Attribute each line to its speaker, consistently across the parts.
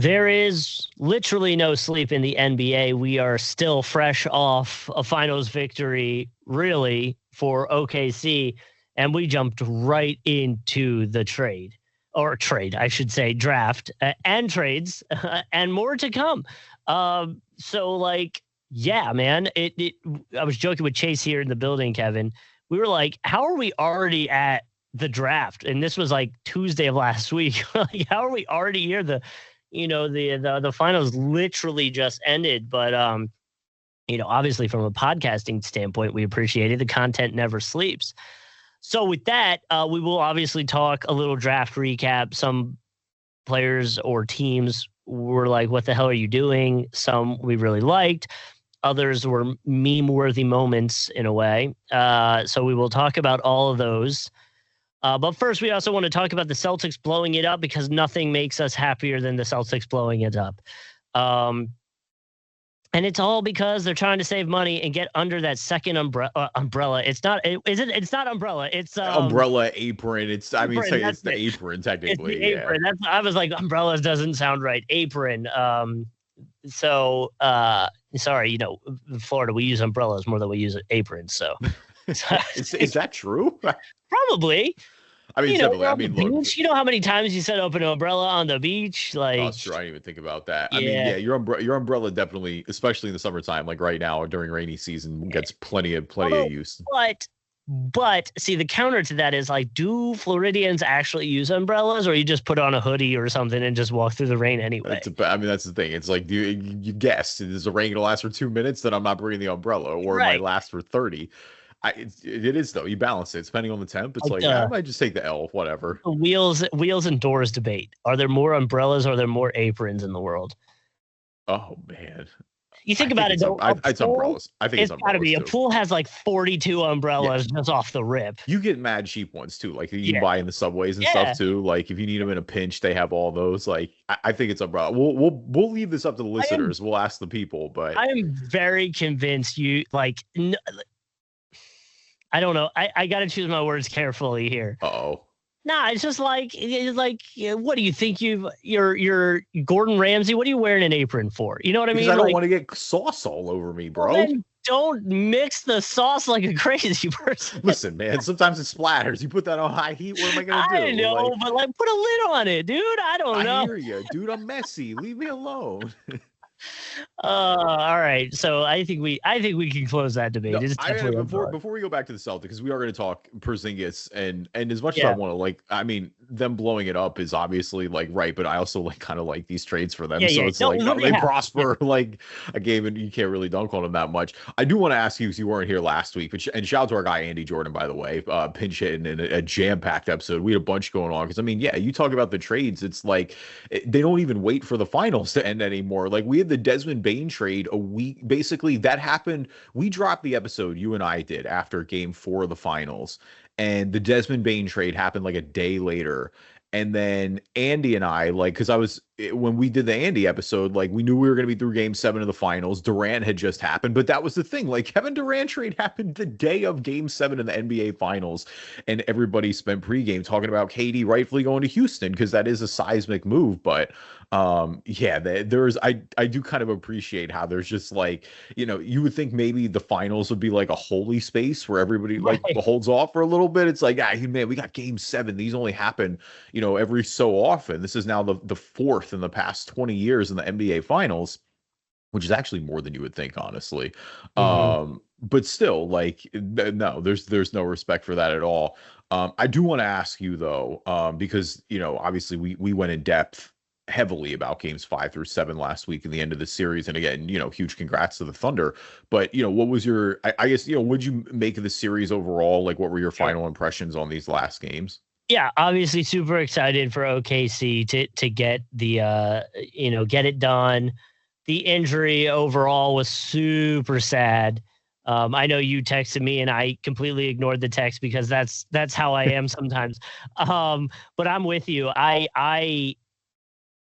Speaker 1: There is literally no sleep in the NBA. We are still fresh off a finals victory, really, for OKC, and we jumped right into the I should say, draft and trades, and more to come. So, like, yeah, man, I was joking with Chase here in the building, Kevin. We were like, how are we already at the draft? And this was like Tuesday of last week. Like, how are we already here? The finals literally just ended, but obviously from a podcasting standpoint, we appreciate it. The content never sleeps. So with that, we will obviously talk a little draft recap. Some players or teams were like, what the hell are you doing? Some we really liked. Others were meme-worthy moments in a way. So we will talk about all of those. But first, we also want to talk about the Celtics blowing it up, because nothing makes us happier than the Celtics blowing it up. And it's all because they're trying to save money and get under that second umbrella. It's not. It's not umbrella. It's
Speaker 2: umbrella apron. It's the
Speaker 1: apron technically. It's the apron. Yeah. I was like, umbrellas doesn't sound right. Apron. Sorry. In Florida, we use umbrellas more than we use aprons. So.
Speaker 2: Is that true?
Speaker 1: Probably.
Speaker 2: I mean, look,
Speaker 1: you know how many times you set up an umbrella on the beach? Like,
Speaker 2: oh, sure, I didn't even think about that. Yeah. I mean, yeah, your umbrella definitely, especially in the summertime, like right now during rainy season, gets plenty of use.
Speaker 1: But see, the counter to that is like, do Floridians actually use umbrellas, or you just put on a hoodie or something and just walk through the rain anyway?
Speaker 2: That's the thing. It's like, you guessed, is the rain going to last for 2 minutes? Then I'm not bringing the umbrella, or it might last for 30. It is though. You balance it depending on the temp. It's I might just take the L, whatever.
Speaker 1: Wheels and doors debate. Are there more umbrellas or are there more aprons in the world?
Speaker 2: Oh man.
Speaker 1: You think about it, though.
Speaker 2: It's umbrellas. I think it's umbrellas. Got to be.
Speaker 1: A pool has like 42 umbrellas just off the rip.
Speaker 2: You get mad cheap ones too, like you buy in the subways and stuff too. Like if you need them in a pinch, they have all those. Like I think it's umbrella. We'll leave this up to the listeners. We'll ask the people, but
Speaker 1: I am very convinced I don't know. I got to choose my words carefully here.
Speaker 2: Uh-oh.
Speaker 1: Nah, it's just like, what do you think you're Gordon Ramsay? What are you wearing an apron for? You know what I mean?
Speaker 2: Because I don't want to get sauce all over me, bro.
Speaker 1: Well, then don't mix the sauce like a crazy person.
Speaker 2: Listen, man, sometimes it splatters. You put that on high heat, what am I going to do?
Speaker 1: I know, but put a lid on it, dude. I don't know.
Speaker 2: I hear you. Dude, I'm messy. Leave me alone.
Speaker 1: All right. So I think we can close that debate.
Speaker 2: No, before we go back to the Celtics, because we are going to talk Porzingis, and as much as I want to them blowing it up is obviously right, but I also kind of like these trades for them. So it's they prosper like a game, and you can't really dunk on them that much. I do want to ask you, because you weren't here last week, and shout out to our guy Andy Jordan, by the way, pinch hitting in a jam-packed episode. We had a bunch going on, because you talk about the trades, it's like they don't even wait for the finals to end anymore. Like we had the Desmond Bane trade a week, basically that happened. We dropped the episode, you and I did, after game 4 of the finals, and the Desmond Bane trade happened like a day later. And then Andy and I, when we did the Andy episode, we knew we were going to be through game 7 of the finals. Durant had just happened, but that was the thing. Kevin Durant trade happened the day of game 7 in the NBA finals. And everybody spent pregame talking about KD rightfully going to Houston, because that is a seismic move. But I do kind of appreciate how there's just you would think maybe the finals would be like a holy space where everybody holds off for a little bit. It's like, man, we got game 7. These only happen, every so often. This is now the 4th in the past 20 years in the NBA finals, which is actually more than you would think, honestly. Mm-hmm. But still, no, there's no respect for that at all. I do want to ask you though, because, obviously we went in depth heavily about games 5 through 7 last week in the end of the series. And again, huge congrats to the Thunder, but what was your, I guess, what'd you make of the series overall? What were your final impressions on these last games?
Speaker 1: Yeah, obviously super excited for OKC to get the get it done. The injury overall was super sad. I know you texted me and I completely ignored the text because that's how I am sometimes. But I'm with you. I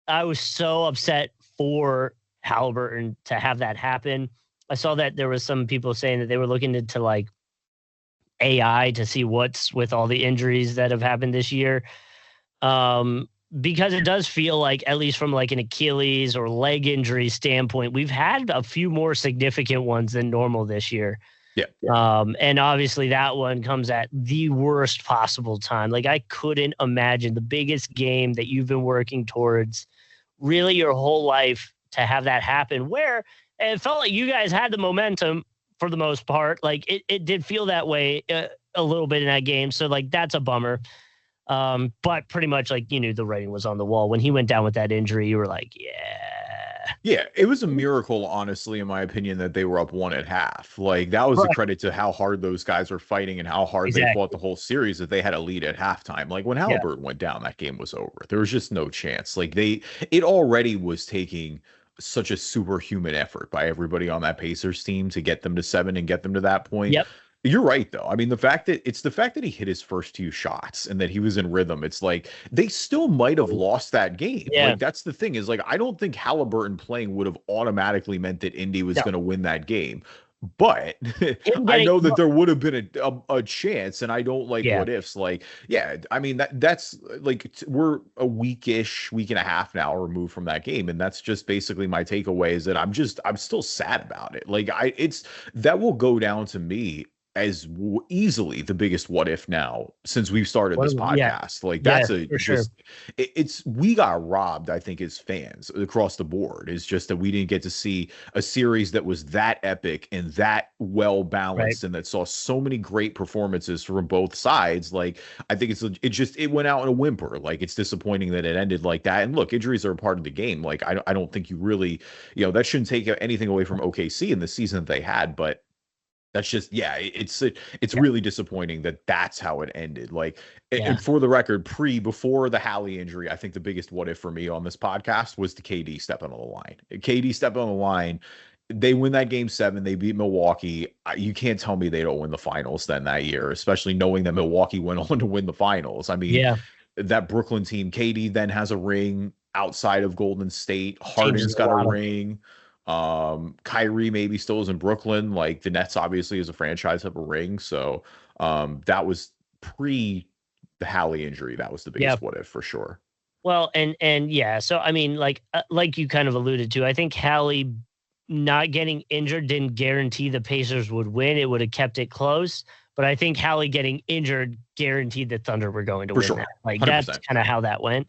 Speaker 1: was so upset for Halliburton to have that happen. I saw that there was some people saying that they were looking into AI to see what's with all the injuries that have happened this year. because it does feel like, at least from like an Achilles or leg injury standpoint, we've had a few more significant ones than normal this year.
Speaker 2: Yeah.
Speaker 1: And obviously that one comes at the worst possible time. Like, I couldn't imagine the biggest game that you've been working towards really your whole life to have that happen, where it felt like you guys had the momentum for the most part. Like, it did feel that way a little bit in that game. So like, that's a bummer. But pretty much like, you knew the writing was on the wall. When he went down with that injury, you were like,
Speaker 2: yeah, it was a miracle, honestly, in my opinion, that they were up 1 at half. Like, that was a credit to how hard those guys were fighting and how hard they fought the whole series, that they had a lead at halftime. Like, when Halliburton went down, that game was over. There was just no chance. Like, it already was taking such a superhuman effort by everybody on that Pacers team to get them to 7 and get them to that point.
Speaker 1: Yep.
Speaker 2: You're right, though. I mean, the fact that he hit his first 2 shots and that he was in rhythm, it's like they still might have lost that game.
Speaker 1: Yeah.
Speaker 2: Like, that's the thing, is like, I don't think Halliburton playing would have automatically meant that Indy was going to win that game. But I know that there would have been a chance, and I don't like what ifs. Like, yeah, I mean, that's like, we're a week and a half now removed from that game, and that's just basically my takeaway, is that I'm still sad about it. Like, that will go down to me as easily the biggest what if now since we've started this podcast. Like, that's we got robbed, I think, as fans across the board. Is just that we didn't get to see a series that was that epic and that well balanced, and that saw so many great performances from both sides. Like, I think it went out in a whimper. Like, it's disappointing that it ended like that. And look, injuries are a part of the game. Like, I don't think you really, that shouldn't take anything away from OKC in the season that they had, but that's just, it's really disappointing that that's how it ended. Like, and for the record, before the Hallie injury, I think the biggest what if for me on this podcast was the KD stepping on the line. KD stepping on the line. They win that game 7. They beat Milwaukee. You can't tell me they don't win the finals then that year, especially knowing that Milwaukee went on to win the finals. I mean, that Brooklyn team, KD then has a ring outside of Golden State. Harden's got a ring. Kyrie maybe still is in Brooklyn. Like, the Nets obviously as a franchise have a ring. So that was pre the Hallie injury. That was the biggest what if for sure.
Speaker 1: Well, and so I mean, like you kind of alluded to, I think Hallie not getting injured didn't guarantee the Pacers would win. It would have kept it close. But I think Hallie getting injured guaranteed the Thunder were going to win that. Like, 100%. That's kind of how that went.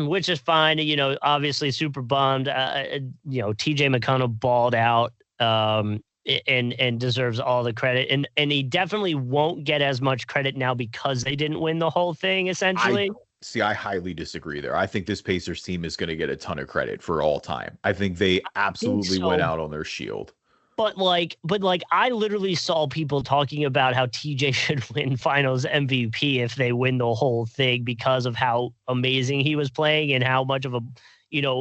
Speaker 1: Which is fine. Obviously super bummed. TJ McConnell balled out, and deserves all the credit. And he definitely won't get as much credit now because they didn't win the whole thing, essentially.
Speaker 2: I highly disagree there. I think this Pacers team is going to get a ton of credit for all time. I think they absolutely went out on their shield.
Speaker 1: But I literally saw people talking about how TJ should win Finals MVP if they win the whole thing because of how amazing he was playing and how much of a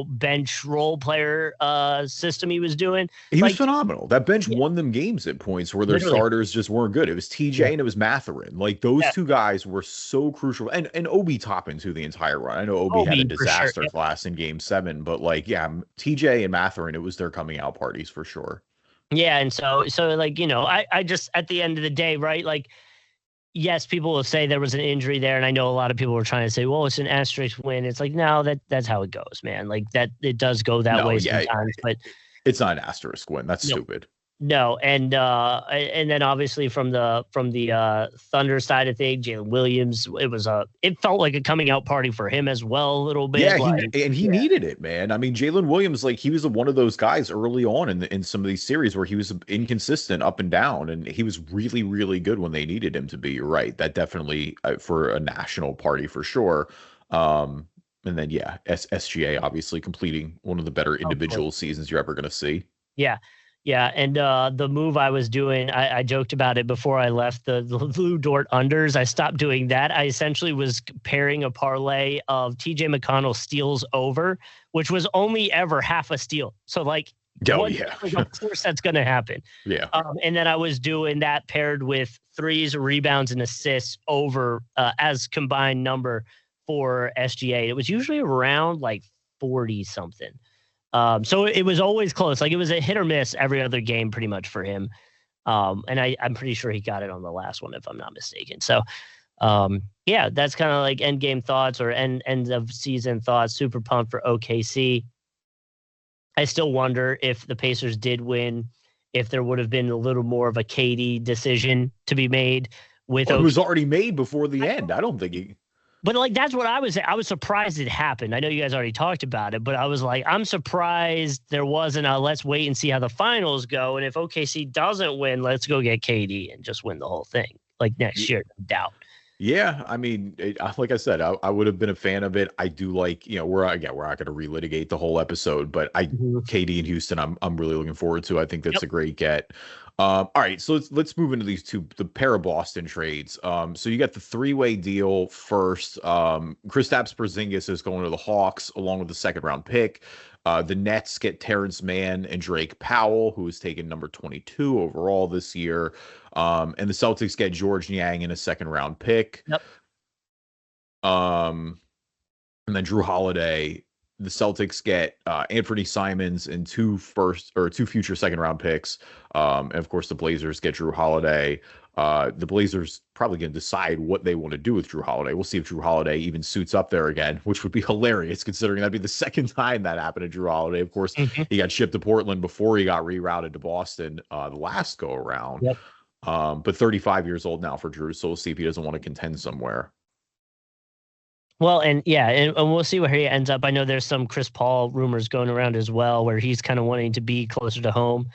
Speaker 1: bench role player system he was doing.
Speaker 2: He was phenomenal. That bench won them games at points where their starters just weren't good. It was TJ and it was Mathurin. Like, those two guys were so crucial. And Obi Toppin too the entire run. I know Obi had a disaster class in Game 7, but TJ and Mathurin, it was their coming out parties for sure.
Speaker 1: Yeah, and so like, I just, at the end of the day, right, like, yes, people will say there was an injury there, and I know a lot of people were trying to say, well, it's an asterisk win. It's like, no, that's how it goes, man. Like, that it does go that way sometimes, but
Speaker 2: it's not an asterisk win. That's stupid.
Speaker 1: No, and then obviously from the Thunder side of things, Jalen Williams, it felt like a coming out party for him as well a little bit.
Speaker 2: Yeah, he needed it, man. I mean, Jalen Williams, like, he was one of those guys early on in some of these series where he was inconsistent up and down, and he was really, really good when they needed him to be. You're right. That definitely for a national party for sure. And then SGA obviously completing one of the better individual seasons you're ever going to see.
Speaker 1: Yeah. Yeah, and the move I was doing, I joked about it before I left, the Lou Dort unders. I stopped doing that. I essentially was pairing a parlay of TJ McConnell steals over, which was only ever half a steal. So, like, of course that's going to happen.
Speaker 2: Yeah.
Speaker 1: And then I was doing that paired with threes, rebounds, and assists over as combined number for SGA. It was usually around like 40-something. So it was always close. Like, it was a hit or miss every other game pretty much for him. And I'm pretty sure he got it on the last one, if I'm not mistaken. So Yeah, that's kind of like end game thoughts or end of season thoughts. Super pumped for OKC. I still wonder if the Pacers did win, if there would have been a little more of a KD decision to be made with.
Speaker 2: Well, it was already made before the end. I don't think he.
Speaker 1: But like that's what I was surprised it happened. I know you guys already talked about it, but I was like, I'm surprised there wasn't a let's wait and see how the finals go. And if OKC doesn't win, let's go get KD and just win the whole thing like next year, no doubt.
Speaker 2: Yeah, I mean, like I said, I would have been a fan of it. I do like, we're not going to relitigate the whole episode, but KD in Houston, I'm really looking forward to. I think that's a great get. All right, so let's move into the pair of Boston trades. So you got the 3-way deal first. Kristaps Porzingis is going to the Hawks along with the 2nd-round pick. The Nets get Terrence Mann and Drake Powell, who was taken number 22 overall this year. And the Celtics get George Niang in a 2nd-round pick.
Speaker 1: Yep.
Speaker 2: And then Jrue Holiday. The Celtics get Anthony Simons and 2 future 2nd-round picks. And of course, the Blazers get Jrue Holiday. The Blazers probably going to decide what they want to do with Jrue Holiday. We'll see if Jrue Holiday even suits up there again, which would be hilarious considering that'd be the 2nd time that happened to Jrue Holiday. Of course, he got shipped to Portland before he got rerouted to Boston the last go around.
Speaker 1: Yep.
Speaker 2: But 35 years old now for Jrue, so we'll see if he doesn't want to contend somewhere.
Speaker 1: Well, and we'll see where he ends up. I know there's some Chris Paul rumors going around as well, where he's kind of wanting to be closer to home.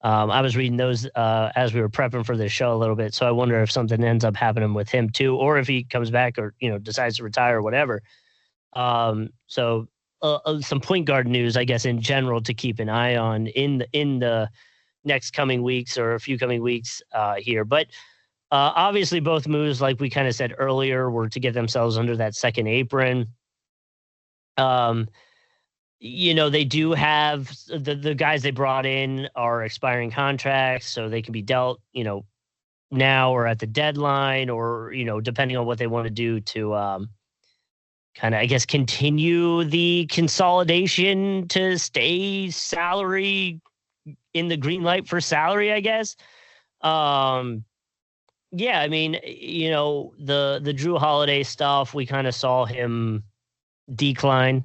Speaker 1: I was reading those as we were prepping for this show a little bit, so I wonder if something ends up happening with him too, or if he comes back or decides to retire or whatever. So some point guard news, I guess, in general to keep an eye on in the next coming weeks or a few coming weeks here, but. Obviously, both moves, like we kind of said earlier, were to get themselves under that second apron. They do have the guys they brought in are expiring contracts, so they can be dealt, now or at the deadline, or depending on what they want to do to kind of, I guess, continue the consolidation to stay salary in the green light for salary, I guess. Yeah, I mean, the Jrue Holiday stuff, we kind of saw him decline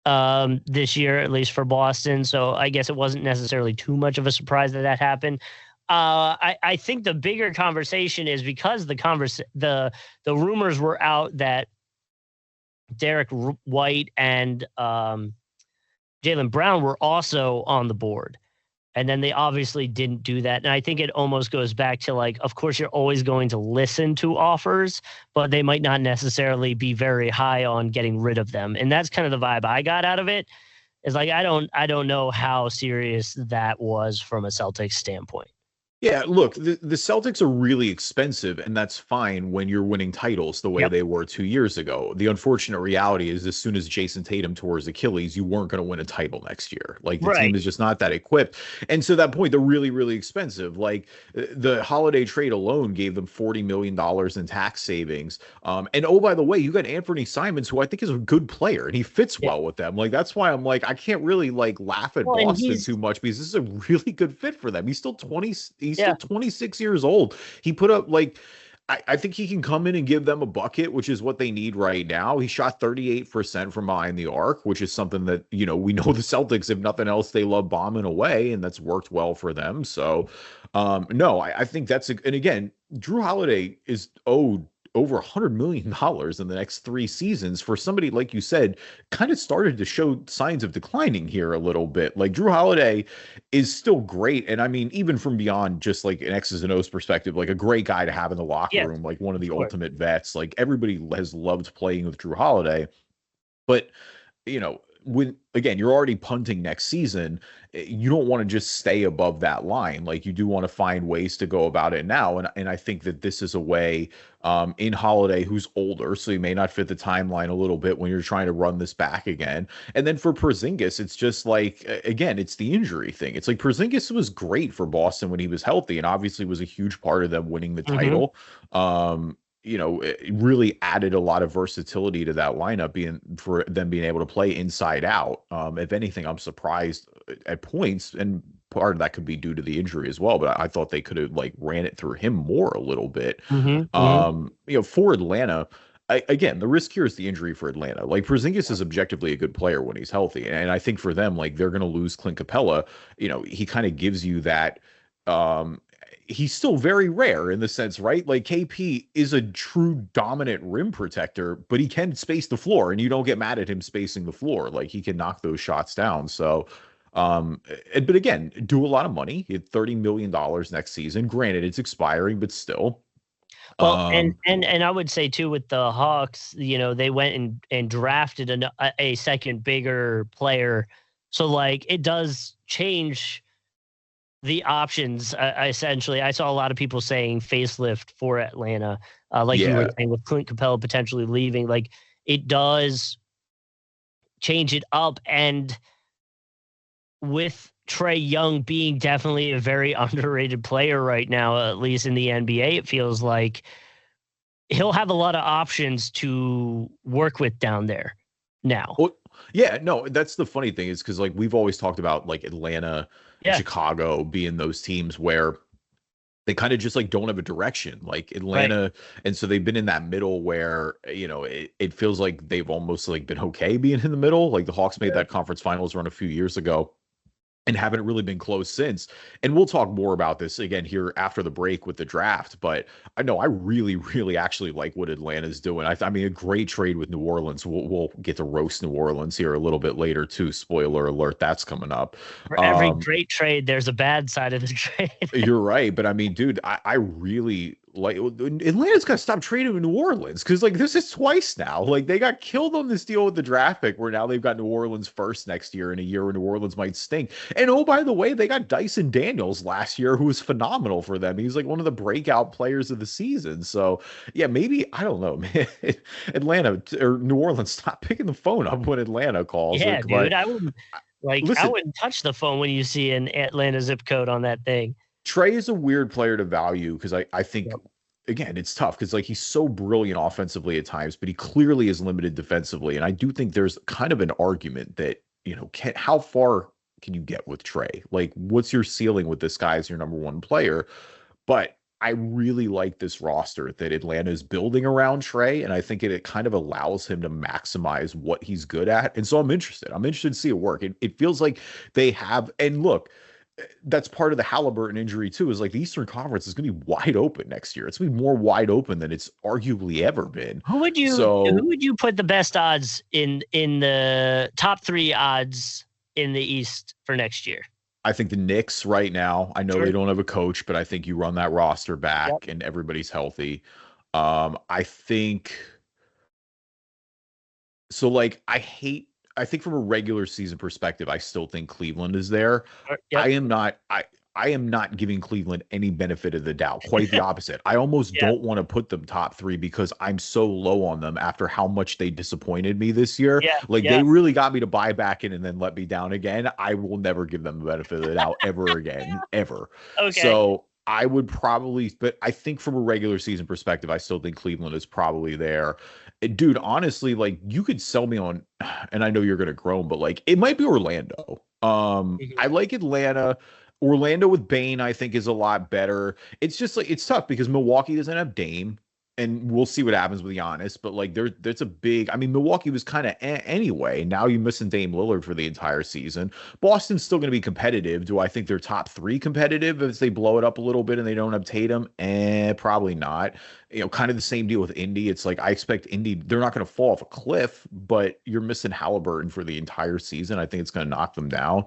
Speaker 1: this year, at least for Boston. So I guess it wasn't necessarily too much of a surprise that happened. I think the bigger conversation is because the rumors were out that Derek White and Jaylen Brown were also on the board. And then they obviously didn't do that. And I think it almost goes back to of course, you're always going to listen to offers, but they might not necessarily be very high on getting rid of them. And that's kind of the vibe I got out of it. Is I don't know how serious that was from a Celtics standpoint.
Speaker 2: Yeah, look, the Celtics are really expensive, and that's fine when you're winning titles the way they were 2 years ago. The unfortunate reality is as soon as Jason Tatum tore his Achilles, you weren't going to win a title next year. The team is just not that equipped. And so that point, they're really, really expensive. The Holiday trade alone gave them $40 million in tax savings. And oh, by the way, you got Anthony Simons, who I think is a good player, and he fits well with them. That's why I'm I can't really laugh at Boston too much because this is a really good fit for them. He's still 20. He's still 26 years old. He put up I think he can come in and give them a bucket, which is what they need right now. He shot 38% from behind the arc, which is something that, we know the Celtics, if nothing else, they love bombing away, and that's worked well for them. So, no, I think and again, Jrue Holiday is owed over $100 million in the next 3 seasons for somebody, like you said, kind of started to show signs of declining here a little bit. Jrue Holiday is still great. And I mean, even from beyond just an X's and O's perspective, a great guy to have in the locker room, one of the ultimate vets. Everybody has loved playing with Jrue Holiday. But, when again, you're already punting next season, you don't want to just stay above that line. You do want to find ways to go about it now. And I think that this is a way in Holiday, who's older, so he may not fit the timeline a little bit when you're trying to run this back again. And then for Porzingis, it's just again, it's the injury thing. It's Porzingis was great for Boston when he was healthy and obviously was a huge part of them winning the title. It really added a lot of versatility to that lineup being able to play inside out. If anything, I'm surprised at points, and part of that could be due to the injury as well. But I thought they could have like ran it through him more a little bit. For Atlanta. Again, the risk here is the injury for Atlanta. Like Porzingis is objectively a good player when he's healthy, and I think for them, like they're going to lose Clint Capella. He kind of gives you that. He's still very rare in the sense, right? Like KP is a true dominant rim protector, but he can space the floor, and you don't get mad at him spacing the floor. Like he can knock those shots down. So, but again, do a lot of money. He had $30 million next season. Granted, it's expiring, but still.
Speaker 1: Well, and I would say too with the Hawks, they went and drafted a second bigger player, so like it does change the options. Essentially, I saw a lot of people saying facelift for Atlanta, you were saying with Clint Capella potentially leaving. Like it does change it up, and with Trae Young being definitely a very underrated player right now, at least in the NBA, it feels like he'll have a lot of options to work with down there now.
Speaker 2: Well, yeah, no, that's the funny thing is because like we've always talked about like Atlanta, Chicago being those teams where they kind of just like don't have a direction, like Atlanta. Right. And so they've been in that middle where, it feels like they've almost like been okay being in the middle. Like the Hawks made that conference finals run a few years ago and haven't really been close since. And we'll talk more about this again here after the break with the draft. But I know I really, really actually like what Atlanta's doing. I mean, a great trade with New Orleans. We'll get to roast New Orleans here a little bit later too. Spoiler alert, that's coming up.
Speaker 1: For every great trade, there's a bad side of the trade.
Speaker 2: You're right. But I mean, dude, I really like Atlanta's got to stop trading with New Orleans because like this is twice now. Like they got killed on this deal with the draft pick where now they've got New Orleans first next year in a year where New Orleans might stink. And oh, by the way, they got Dyson Daniels last year, who was phenomenal for them. He's like one of the breakout players of the season. So yeah, maybe, I don't know, man. Atlanta or New Orleans, stop picking the phone up when Atlanta calls.
Speaker 1: Yeah, dude, I wouldn't touch the phone when you see an Atlanta zip code on that thing.
Speaker 2: Trae is a weird player to value because I think, again, it's tough because like he's so brilliant offensively at times, but he clearly is limited defensively. And I do think there's kind of an argument that, how far can you get with Trae? Like, what's your ceiling with this guy as your number one player? But I really like this roster that Atlanta is building around Trae, and I think it kind of allows him to maximize what he's good at. And so I'm interested. I'm interested to see it work. It feels like they have, and look, that's part of the Halliburton injury too, is like the Eastern Conference is going to be wide open next year. It's going to be more wide open than it's arguably ever been.
Speaker 1: Who would you put the best odds in the top 3 odds in the East for next year?
Speaker 2: I think the Knicks right now, I know they don't have a coach, but I think you run that roster back and everybody's healthy. I think so. Like, I think from a regular season perspective, I still think Cleveland is there. Yep. I am not giving Cleveland any benefit of the doubt. Quite the opposite. I almost don't want to put them top 3 because I'm so low on them after how much they disappointed me this year. They really got me to buy back in and then let me down again. I will never give them the benefit of the doubt ever again, ever. Okay. So I would probably, but I think from a regular season perspective, I still think Cleveland is probably there. Dude, honestly, like you could sell me on, and I know you're going to groan, but like it might be Orlando. I like Atlanta. Orlando with Bane, I think, is a lot better. It's just like it's tough because Milwaukee doesn't have Dame, and we'll see what happens with Giannis. But like there's a big. I mean, Milwaukee was kind of anyway. Now you're missing Dame Lillard for the entire season. Boston's still going to be competitive. Do I think they're top 3 competitive if they blow it up a little bit and they don't have Tatum? Probably not. Kind of the same deal with Indy. It's like I expect Indy. They're not going to fall off a cliff, but you're missing Halliburton for the entire season. I think it's going to knock them down.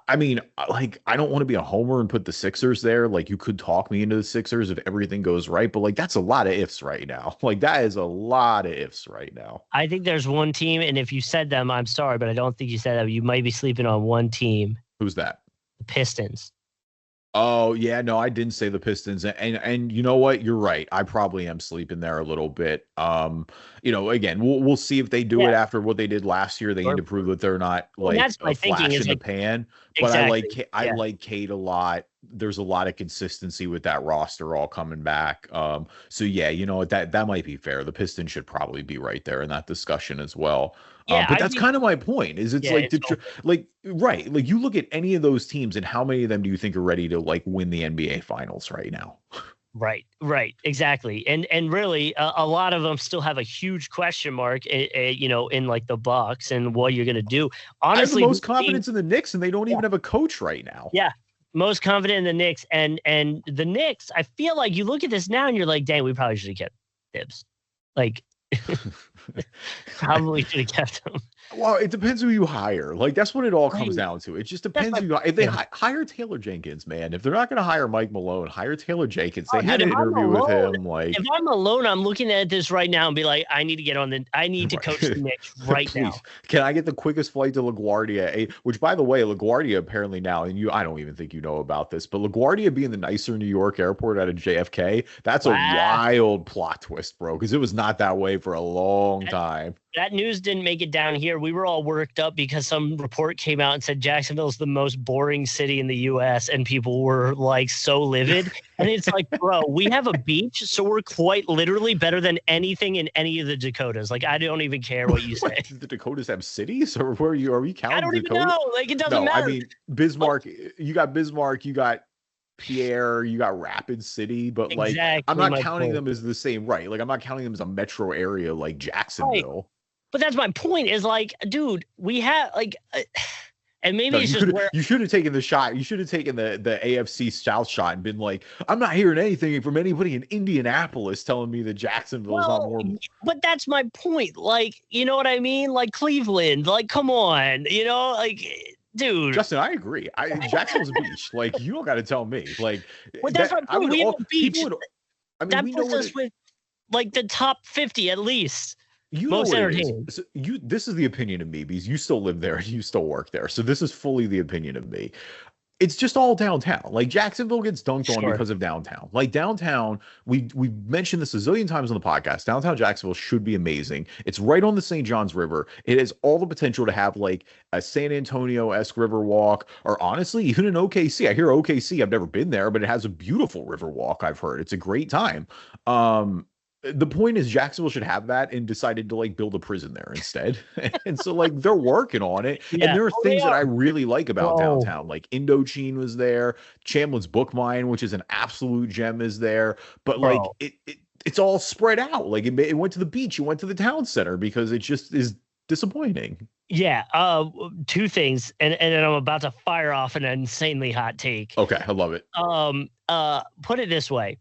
Speaker 2: I mean, like, I don't want to be a homer and put the Sixers there. Like, you could talk me into the Sixers if everything goes right, but like, that's a lot of ifs right now. Like, that is a lot of ifs right now.
Speaker 1: I think there's one team, and if you said them, I'm sorry, but I don't think you said that. You might be sleeping on one team.
Speaker 2: Who's that?
Speaker 1: The Pistons.
Speaker 2: Oh, yeah, no, I didn't say the Pistons. And you know what? You're right. I probably am sleeping there a little bit. Again, we'll see if they do it after what they did last year. They need to prove that they're not like
Speaker 1: that's my
Speaker 2: a flash in the pan. But
Speaker 1: exactly.
Speaker 2: I like Kate a lot. there's a lot of consistency with that roster all coming back. So yeah, you know, that might be fair. The Pistons should probably be right there in that discussion as well.
Speaker 1: Yeah,
Speaker 2: but that's kind of my point. Is it's like like right, like you look at any of those teams and how many of them do you think are ready to like win the NBA Finals right now?
Speaker 1: Right, exactly, and really, a lot of them still have a huge question mark, you know, in like the Bucks and what you're gonna do. Honestly,
Speaker 2: I have the most confidence in the Knicks, and they don't even have a coach right now.
Speaker 1: Yeah, most confident in the Knicks, and the Knicks. I feel like you look at this now and you're like, dang, we probably should have kept Tibbs. Like, probably should have kept him.
Speaker 2: Well, it depends who you hire. Like, that's what it all comes down to. It just depends who you if they hire Taylor Jenkins, man. If they're not going to hire Mike Malone, hire Taylor Jenkins. They had an interview with him. Like,
Speaker 1: if I'm alone, I'm looking at this right now and be like, I need to get on I need to coach the Knicks right now.
Speaker 2: Can I get the quickest flight to LaGuardia? Which, by the way, LaGuardia apparently now, and I don't even think you know about this, but LaGuardia being the nicer New York airport out of JFK, that's a wild plot twist, bro, because it was not that way for a long time.
Speaker 1: That news didn't make it down here. We were all worked up because some report came out and said Jacksonville is the most boring city in the U.S. and people were like so livid. And it's like, bro, we have a beach, so we're quite literally better than anything in any of the Dakotas. Like, I don't even care what you say.
Speaker 2: The Dakotas have cities, or where are we counting?
Speaker 1: I don't
Speaker 2: Dakota?
Speaker 1: even know. Like, it doesn't matter.
Speaker 2: I mean, Bismarck. You got Bismarck. You got Pierre, you got Rapid City, but like I'm not counting them as the same, right? Like I'm not counting them as a metro area like Jacksonville.
Speaker 1: Right. But that's my point. Is like, dude, we have like, and maybe it's just where
Speaker 2: you should have taken the shot. You should have taken the AFC South shot and been like, I'm not hearing anything from anybody in Indianapolis telling me that Jacksonville is not more.
Speaker 1: But that's my point. Like, you know what I mean? Like Cleveland. Like, come on, you know, like. Dude,
Speaker 2: Justin, I agree. Jacksonville's a beach. Like, you don't got to tell me. Like,
Speaker 1: well, that's my point. We have a beach. That puts us with like the top 50 at least. Most entertaining.
Speaker 2: So this is the opinion of me because you still live there and you still work there. So this is fully the opinion of me. It's just all downtown. Like Jacksonville gets dunked on because of downtown. Like downtown, we mentioned this a zillion times on the podcast. Downtown Jacksonville should be amazing. It's right on the St. Johns River. It has all the potential to have like a San Antonio-esque river walk, or honestly, even an OKC. I hear OKC. I've never been there, but it has a beautiful river walk. I've heard it's a great time. The point is Jacksonville should have that and decided to like build a prison there instead. And so like they're working on it. Yeah. And there are things that I really like about downtown. Like Indochine was there. Chamlin's Book Mine, which is an absolute gem, is there. But like it's all spread out. Like it went to the beach. It went to the town center because it just is disappointing.
Speaker 1: Yeah. Two things. And then I'm about to fire off an insanely hot take.
Speaker 2: Okay. I love it.
Speaker 1: Put it this way.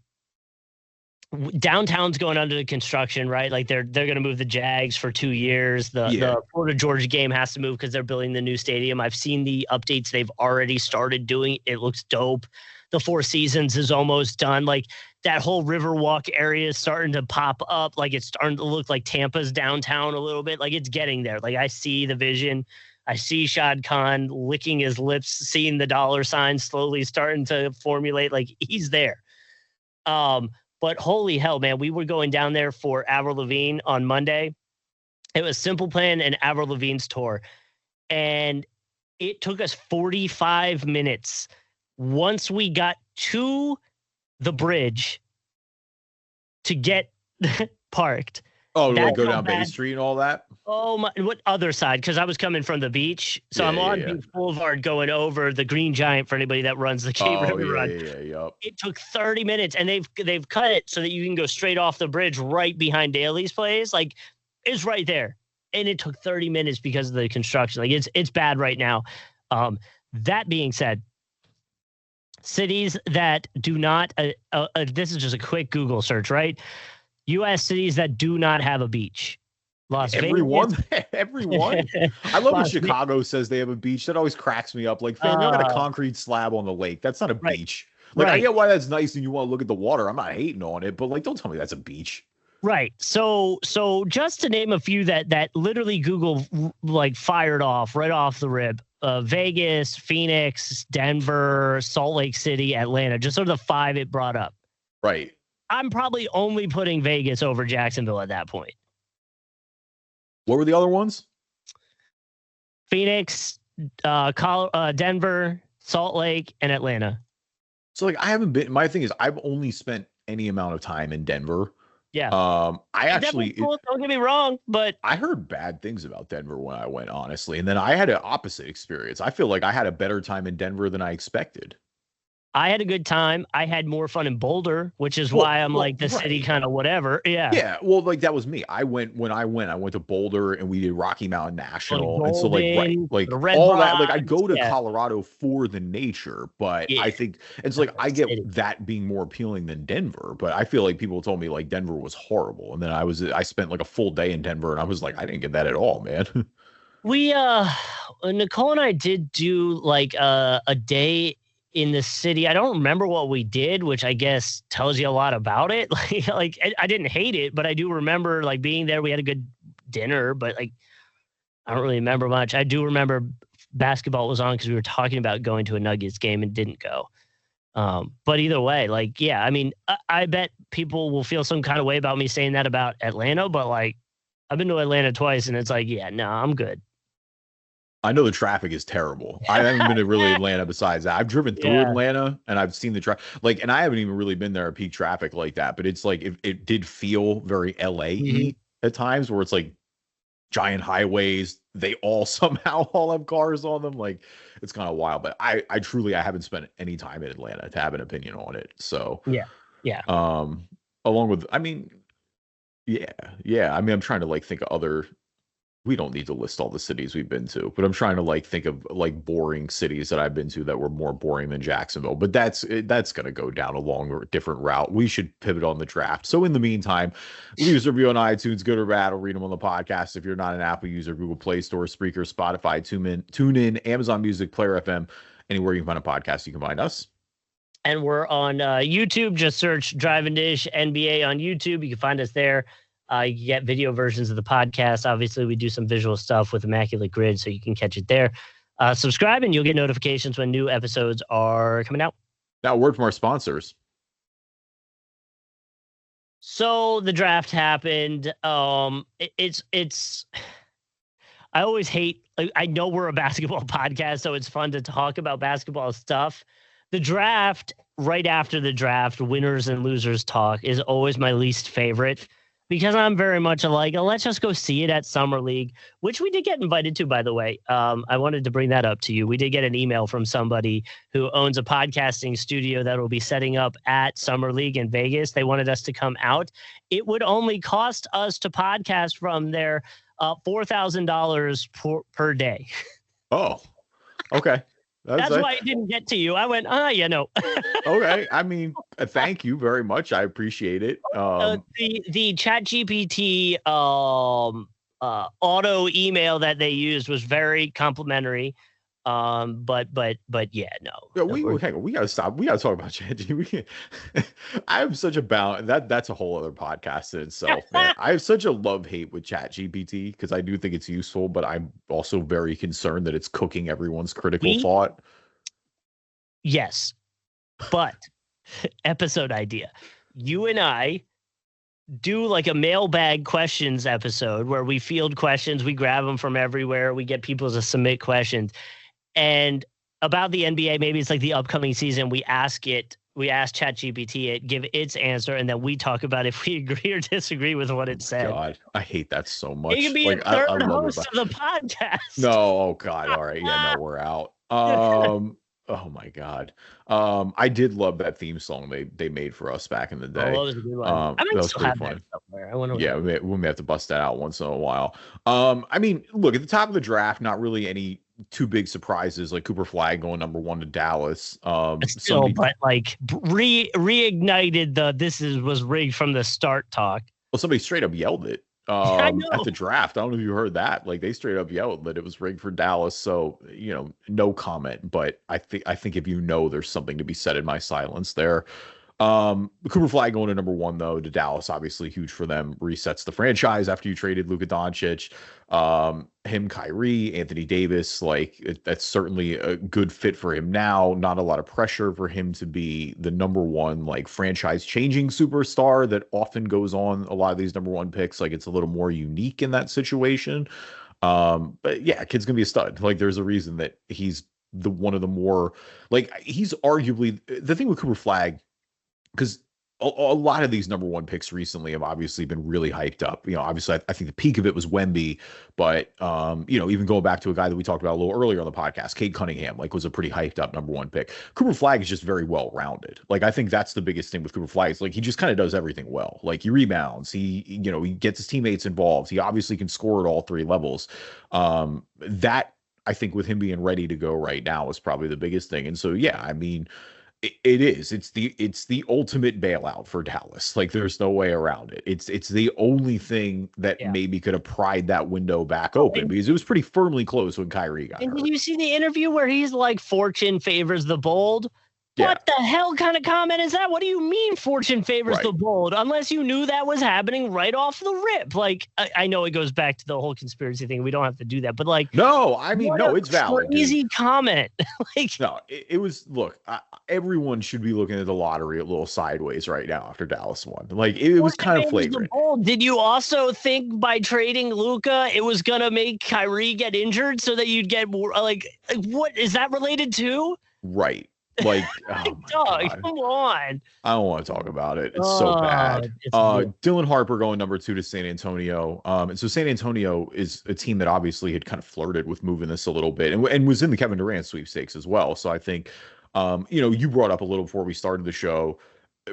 Speaker 1: Downtown's going under the construction, right? Like they're going to move the Jags for 2 years. The Florida Georgia game has to move because they're building the new stadium. I've seen the updates they've already started doing. It looks dope. The Four Seasons is almost done. Like that whole Riverwalk area is starting to pop up. Like it's starting to look like Tampa's downtown a little bit. Like it's getting there. Like I see the vision. I see Shad Khan licking his lips, seeing the dollar sign slowly starting to formulate. Like he's there. But holy hell, man, we were going down there for Avril Lavigne on Monday. It was Simple Plan and Avril Lavigne's tour. And it took us 45 minutes once we got to the bridge to get parked.
Speaker 2: Oh, like go down Bay Street and all that?
Speaker 1: Oh, my. What other side? Because I was coming from the beach. So I'm on Beach Boulevard going over the Green Giant for anybody that runs the Cape River Run. It took 30 minutes, and they've cut it so that you can go straight off the bridge right behind Daly's place. Like, it's right there. And it took 30 minutes because of the construction. Like, it's bad right now. That being said, cities that do not this is just a quick Google search, right? U.S. cities that do not have a beach.
Speaker 2: Everyone. I love when Chicago says they have a beach. That always cracks me up. Like, fam, you got a concrete slab on the lake. That's not a beach. Like, I get why that's nice and you want to look at the water. I'm not hating on it, but like, don't tell me that's a beach.
Speaker 1: Right. So just to name a few that literally Google like fired off right off the rip. Vegas, Phoenix, Denver, Salt Lake City, Atlanta. Just sort of the 5 it brought up.
Speaker 2: Right.
Speaker 1: I'm probably only putting Vegas over Jacksonville at that point.
Speaker 2: What were the other ones?
Speaker 1: Phoenix, Denver, Salt Lake, and Atlanta.
Speaker 2: So like I haven't been. My thing is I've only spent any amount of time in Denver.
Speaker 1: Yeah.
Speaker 2: I actually
Speaker 1: cool, don't get me wrong, but
Speaker 2: I heard bad things about Denver when I went, honestly, and then I had an opposite experience. I feel like I had a better time in Denver than I expected.
Speaker 1: I had a good time. I had more fun in Boulder, which is why I'm like the city kind of whatever. Yeah.
Speaker 2: Yeah. Well, like that was me. I went to Boulder and we did Rocky Mountain National. And so like all that, like I go to Colorado for the nature, but I think it's like I get that being more appealing than Denver. But I feel like people told me like Denver was horrible. And then I spent like a full day in Denver and I was like, I didn't get that at all, man.
Speaker 1: We Nicole and I did do like a day in the city. I don't remember what we did, which I guess tells you a lot about it. Like I didn't hate it, but I do remember like being there. We had a good dinner, but like I don't really remember much. I do remember basketball was on because we were talking about going to a Nuggets game and didn't go. But either way, like, yeah, I mean, I bet people will feel some kind of way about me saying that about Atlanta, but like I've been to Atlanta twice and it's like, yeah, no, I'm good.
Speaker 2: I know the traffic is terrible. I haven't been to really Atlanta besides that. I've driven through Atlanta and I've seen the traffic. Like, and I haven't even really been there at peak traffic like that. But it's like it did feel very LA at times, where it's like giant highways. They all somehow all have cars on them. Like, it's kind of wild. But I truly haven't spent any time in Atlanta to have an opinion on it. So
Speaker 1: yeah.
Speaker 2: Along with, I mean, yeah. I mean, I'm trying to like think of other. We don't need to list all the cities we've been to, but I'm trying to like think of like boring cities that I've been to that were more boring than Jacksonville. But that's going to go down a longer, different route. We should pivot on the draft. So in the meantime, leave us a review on iTunes, good or bad. I'll read them on the podcast. If you're not an Apple user, Google Play Store, Spreaker, Spotify, TuneIn, Amazon Music, Player FM, anywhere you can find a podcast, you can find us.
Speaker 1: And we're on YouTube. Just search Drive and Dish NBA on YouTube. You can find us there. You can get video versions of the podcast. Obviously, we do some visual stuff with Immaculate Grid, so you can catch it there. Subscribe, and you'll get notifications when new episodes are coming out.
Speaker 2: Now, a word from our sponsors.
Speaker 1: So the draft happened. It's. I always hate. I know we're a basketball podcast, so it's fun to talk about basketball stuff. The draft, right after the draft, winners and losers talk is always my least favorite. Because I'm very much like, let's just go see it at Summer League, which we did get invited to, by the way. I wanted to bring that up to you. We did get an email from somebody who owns a podcasting studio that will be setting up at Summer League in Vegas. They wanted us to come out. It would only cost us to podcast from there $4,000 per day.
Speaker 2: Oh, okay.
Speaker 1: That's why it didn't get to you. I went,
Speaker 2: Okay. I mean, thank you very much. I appreciate it.
Speaker 1: The ChatGPT auto email that they used was very complimentary. But yeah, no.
Speaker 2: Yeah, we gotta stop. We gotta talk about ChatGPT. I have such a balance that's a whole other podcast in itself, man. I have such a love-hate with ChatGPT because I do think it's useful, but I'm also very concerned that it's cooking everyone's critical thought.
Speaker 1: Yes, but episode idea. You and I do like a mailbag questions episode where we field questions, we grab them from everywhere, we get people to submit questions. And about the NBA, maybe it's like the upcoming season, we ask ChatGPT it, give its answer, and then we talk about if we agree or disagree with what it said.
Speaker 2: God, I hate that so much.
Speaker 1: It can be like, a third host of the podcast.
Speaker 2: No, oh God, all right, yeah, no, we're out. Oh my God. I did love that theme song they made for us back in the day.
Speaker 1: Oh, that was a good one. I might still have that somewhere. I wonder.
Speaker 2: Yeah, we may have to bust that out once in a while. I mean, look, at the top of the draft, not really any two big surprises, like Cooper Flagg going number 1 to Dallas.
Speaker 1: Still, but like reignited was rigged from the start talk.
Speaker 2: Well, somebody straight up yelled it at the draft. I don't know if you heard that. Like, they straight up yelled that it was rigged for Dallas. So, no comment. But I think if there's something to be said in my silence there. Cooper Flagg going to number 1 though to Dallas, obviously huge for them. Resets the franchise after you traded Luka Doncic. Him, Kyrie, Anthony Davis, that's certainly a good fit for him now. Not a lot of pressure for him to be the number 1 franchise changing superstar that often goes on a lot of these number 1 picks. Like, it's a little more unique in that situation. But yeah, kid's gonna be a stud. Like, there's a reason that he's one of the more, like, he's arguably the thing with Cooper Flagg, because a lot of these number one picks recently have obviously been really hyped up. Obviously I think the peak of it was Wemby, but even going back to a guy that we talked about a little earlier on the podcast, Cade Cunningham, like, was a pretty hyped up number one pick. Cooper Flagg is just very well rounded. Like, I think that's the biggest thing with Cooper Flagg. It's like, he just kind of does everything well. Like, he rebounds, he gets his teammates involved. He obviously can score at all three levels. That, I think, with him being ready to go right now is probably the biggest thing. And so, yeah, I mean, it is. It's the ultimate bailout for Dallas. Like, there's no way around it. It's the only thing that maybe could have pried that window back open, because it was pretty firmly closed when Kyrie got hurt.
Speaker 1: Did you see the interview where he's like, fortune favors the bold? Yeah. What the hell kind of comment is that? What do you mean fortune favors the bold? Unless you knew that was happening right off the rip. Like, I know it goes back to the whole conspiracy thing. We don't have to do that. But, like,
Speaker 2: no, I mean, no, it's valid.
Speaker 1: Easy comment. Like,
Speaker 2: no, it was. Look, everyone should be looking at the lottery a little sideways right now after Dallas won. Like, it was kind of flagrant.
Speaker 1: Did you also think by trading Luka, it was gonna make Kyrie get injured so that you'd get more? Like, what is that related to?
Speaker 2: Right. Like, oh
Speaker 1: dog, come on.
Speaker 2: I don't want to talk about it. It's so bad. Dylan Harper going number 2 to San Antonio. And so San Antonio is a team that obviously had kind of flirted with moving this a little bit, and was in the Kevin Durant sweepstakes as well. So I think, you brought up a little before we started the show,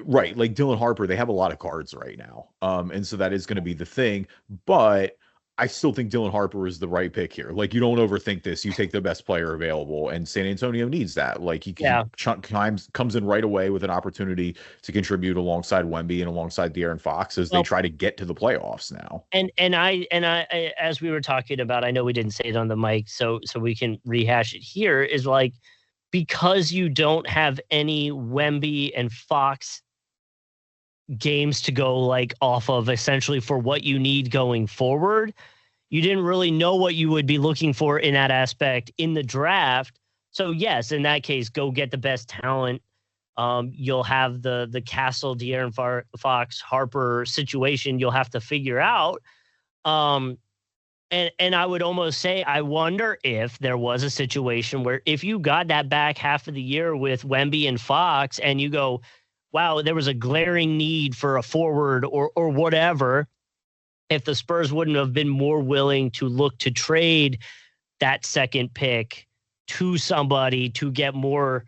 Speaker 2: right? Like, Dylan Harper, they have a lot of guards right now. And so that is going to be the thing. But I still think Dylan Harper is the right pick here. Like, you don't overthink this. You take the best player available, and San Antonio needs that. Like, he comes in right away with an opportunity to contribute alongside Wemby and alongside De'Aaron Fox as they try to get to the playoffs now.
Speaker 1: And I, as we were talking about, I know we didn't say it on the mic, so we can rehash it here, is like, because you don't have any Wemby and Fox games to go like off of essentially for what you need going forward, you didn't really know what you would be looking for in that aspect in the draft. So yes, in that case, go get the best talent. You'll have the Castle, De'Aaron Fox, Harper situation you'll have to figure out. And I would almost say, I wonder if there was a situation where if you got that back half of the year with Wemby and Fox, and you go, wow, there was a glaring need for a forward or whatever, if the Spurs wouldn't have been more willing to look to trade that second pick to somebody to get more,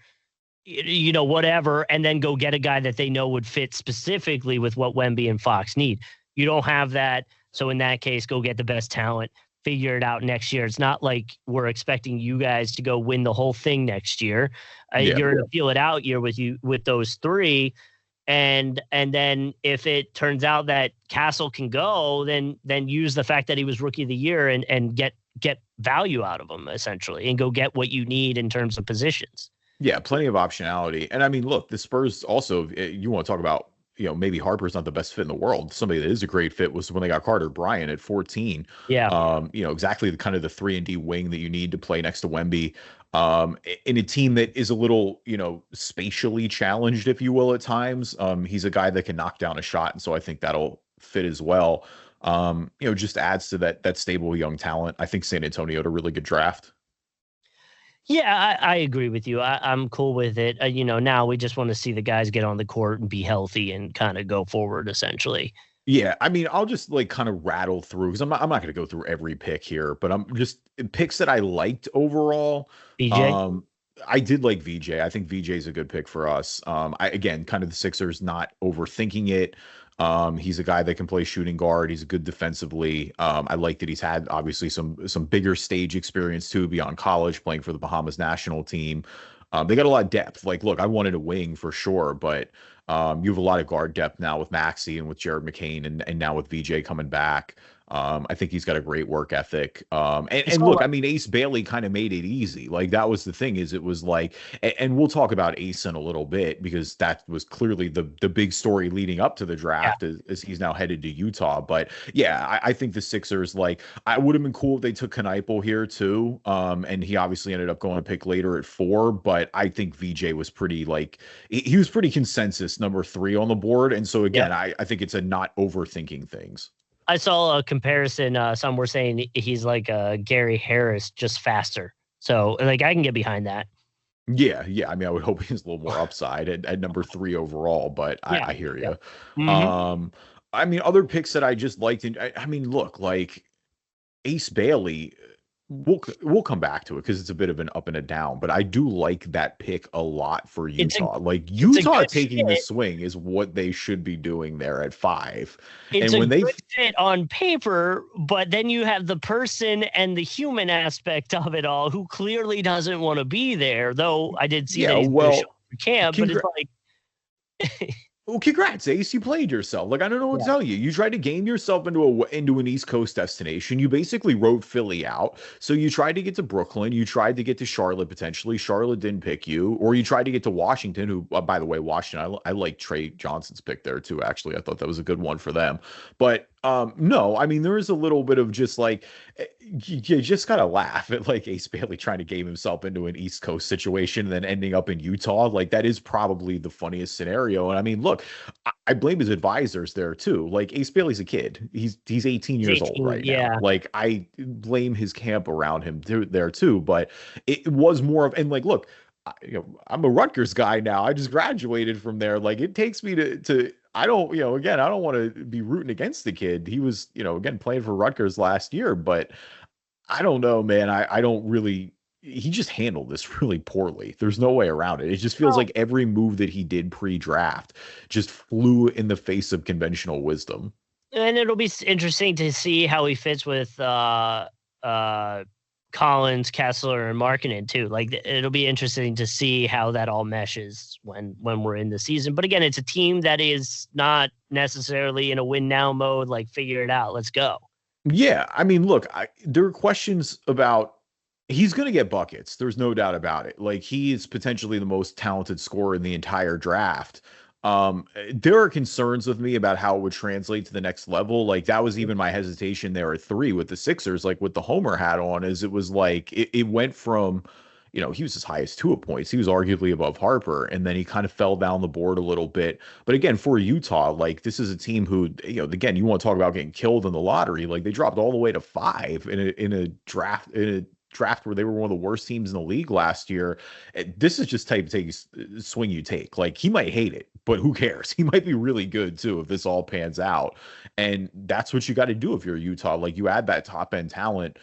Speaker 1: whatever, and then go get a guy that they know would fit specifically with what Wemby and Fox need. You don't have that. So in that case, go get the best talent, figure it out next year. It's not like we're expecting you guys to go win the whole thing next year. You're in a feel it out year with those three. And then if it turns out that Castle can go, then use the fact that he was rookie of the year and get value out of him essentially, and go get what you need in terms of positions.
Speaker 2: Yeah, plenty of optionality. And I mean, look, the Spurs also, you want to talk about, maybe Harper's not the best fit in the world. Somebody that is a great fit was when they got Carter Bryant at 14.
Speaker 1: Yeah.
Speaker 2: Exactly the kind of the 3-and-D wing that you need to play next to Wemby. In a team that is a little, spatially challenged, if you will, at times. He's a guy that can knock down a shot. And so I think that'll fit as well. Just adds to that stable young talent. I think San Antonio had a really good draft.
Speaker 1: Yeah, I agree with you. I'm cool with it. Now we just want to see the guys get on the court and be healthy and kind of go forward, essentially.
Speaker 2: Yeah, I mean, I'll just like kind of rattle through, because I'm not going to go through every pick here, but I'm just picks that I liked overall.
Speaker 1: VJ?
Speaker 2: I did like VJ. I think VJ is a good pick for us. Again, kind of the Sixers not overthinking it. He's a guy that can play shooting guard. He's good defensively. I like that he's had obviously some bigger stage experience too, beyond college, playing for the Bahamas national team. They got a lot of depth. Like, look, I wanted a wing for sure, but you have a lot of guard depth now with Maxey and with Jared McCain and now with VJ coming back. I think he's got a great work ethic. And look, I mean, Ace Bailey kind of made it easy. Like, that was the thing, is it was like, and we'll talk about Ace in a little bit, because that was clearly the big story leading up to the draft, as he's now headed to Utah. But yeah, I think the Sixers, like, I would have been cool if they took Kneippel here too. And he obviously ended up going a pick later at 4, but I think VJ was pretty, like, he was pretty consensus number 3 on the board. And so again, I think it's a not overthinking things.
Speaker 1: I saw a comparison. Some were saying he's like Gary Harris, just faster. So like I can get behind that.
Speaker 2: Yeah. I mean, I would hope he's a little more upside at number 3 overall, but I hear you. Mm-hmm. I mean, other picks that I just liked, and I mean, look, like Ace Bailey, we'll come back to it because it's a bit of an up and a down, but I do like that pick a lot for Utah. Like Utah taking the swing is what they should be doing there at 5.
Speaker 1: It's and when they fit on paper, but then you have the person and the human aspect of it all who clearly doesn't want to be there. Though I did see that he's camp, but it's like.
Speaker 2: Well, congrats, Ace. You played yourself. Like, I don't know what to tell you. You tried to game yourself into an East Coast destination. You basically wrote Philly out. So you tried to get to Brooklyn. You tried to get to Charlotte, potentially. Charlotte didn't pick you. Or you tried to get to Washington, who, by the way, Washington, I like Trey Johnson's pick there, too, actually. I thought that was a good one for them. But no, I mean, there is a little bit of just like, you just gotta laugh at like Ace Bailey trying to game himself into an East Coast situation and then ending up in Utah. Like that is probably the funniest scenario. And I mean, look, I blame his advisors there too. Like Ace Bailey's a kid. He's 18 years old right now. Like I blame his camp around him there too. But it was more of, and like, look, I'm a Rutgers guy now. I just graduated from there. Like it takes me to I don't, again, I don't want to be rooting against the kid. He was, again, playing for Rutgers last year, but I don't know, man. I don't really, he just handled this really poorly. There's no way around it. It just feels like every move that he did pre-draft just flew in the face of conventional wisdom.
Speaker 1: And it'll be interesting to see how he fits with Collins, Kessler, and Markkanen too. Like it'll be interesting to see how that all meshes when we're in the season. But again, it's a team that is not necessarily in a win now mode. Like figure it out, let's go.
Speaker 2: Yeah, I mean, look, there are questions about. He's going to get buckets. There's no doubt about it. Like he is potentially the most talented scorer in the entire draft. There are concerns with me about how it would translate to the next level. Like that was even my hesitation there at 3 with the Sixers, like with the Homer hat on, is it was like, it went from, he was as high as 2 points. He was arguably above Harper. And then he kind of fell down the board a little bit. But again, for Utah, like this is a team who, again, you want to talk about getting killed in the lottery. Like they dropped all the way to 5 in a draft where they were one of the worst teams in the league last year. This is just type of swing you take. Like he might hate it, but who cares? He might be really good too if this all pans out. And that's what you got to do if you're Utah. Like you add that top end talent.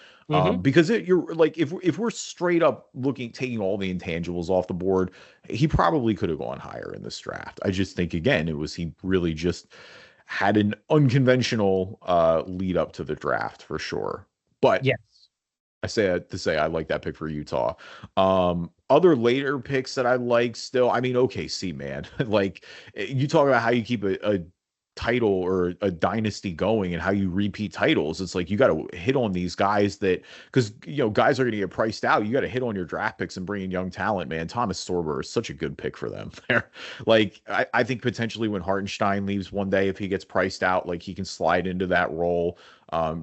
Speaker 2: Because you're like, if we're straight up taking all the intangibles off the board, he probably could have gone higher in this draft. I just think again, he really just had an unconventional lead up to the draft for sure. But
Speaker 1: yes.
Speaker 2: I say that to say I like that pick for Utah. Other later picks that I like still, I mean, OKC, man. Like you talk about how you keep a title or a dynasty going and how you repeat titles. It's like you got to hit on these guys that, because guys are going to get priced out. You got to hit on your draft picks and bring in young talent, man. Thomas Sorber is such a good pick for them there. Like I think potentially when Hartenstein leaves one day, if he gets priced out, like he can slide into that role.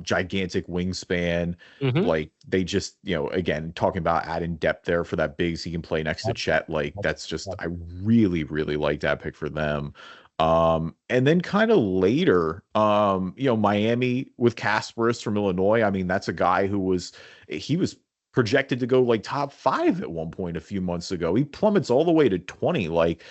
Speaker 2: Gigantic wingspan. Like they just, again, talking about adding depth there for that bigs he can play next to Chet. Like that's just, I really, really like that pick for them. And then kind of later, Miami with Kasparis from Illinois. I mean, that's a guy he was projected to go like top 5 at one point a few months ago. He plummets all the way to 20. Like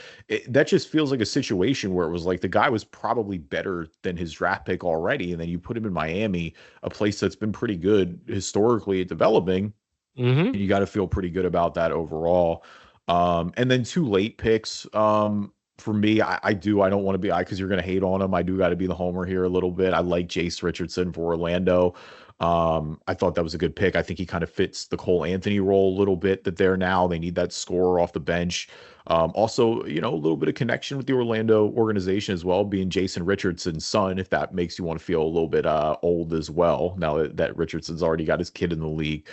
Speaker 2: that just feels like a situation where it was like the guy was probably better than his draft pick already. And then you put him in Miami, a place that's been pretty good historically at developing. And you got to feel pretty good about that overall. And then 2 late picks, for me, I don't want to be, because you're going to hate on him. I do got to be the homer here a little bit. I like Jace Richardson for Orlando. I thought that was a good pick. I think he kind of fits the Cole Anthony role a little bit that they're now. They need that scorer off the bench. Also, a little bit of connection with the Orlando organization as well, being Jason Richardson's son, if that makes you want to feel a little bit old as well, now that Richardson's already got his kid in the league.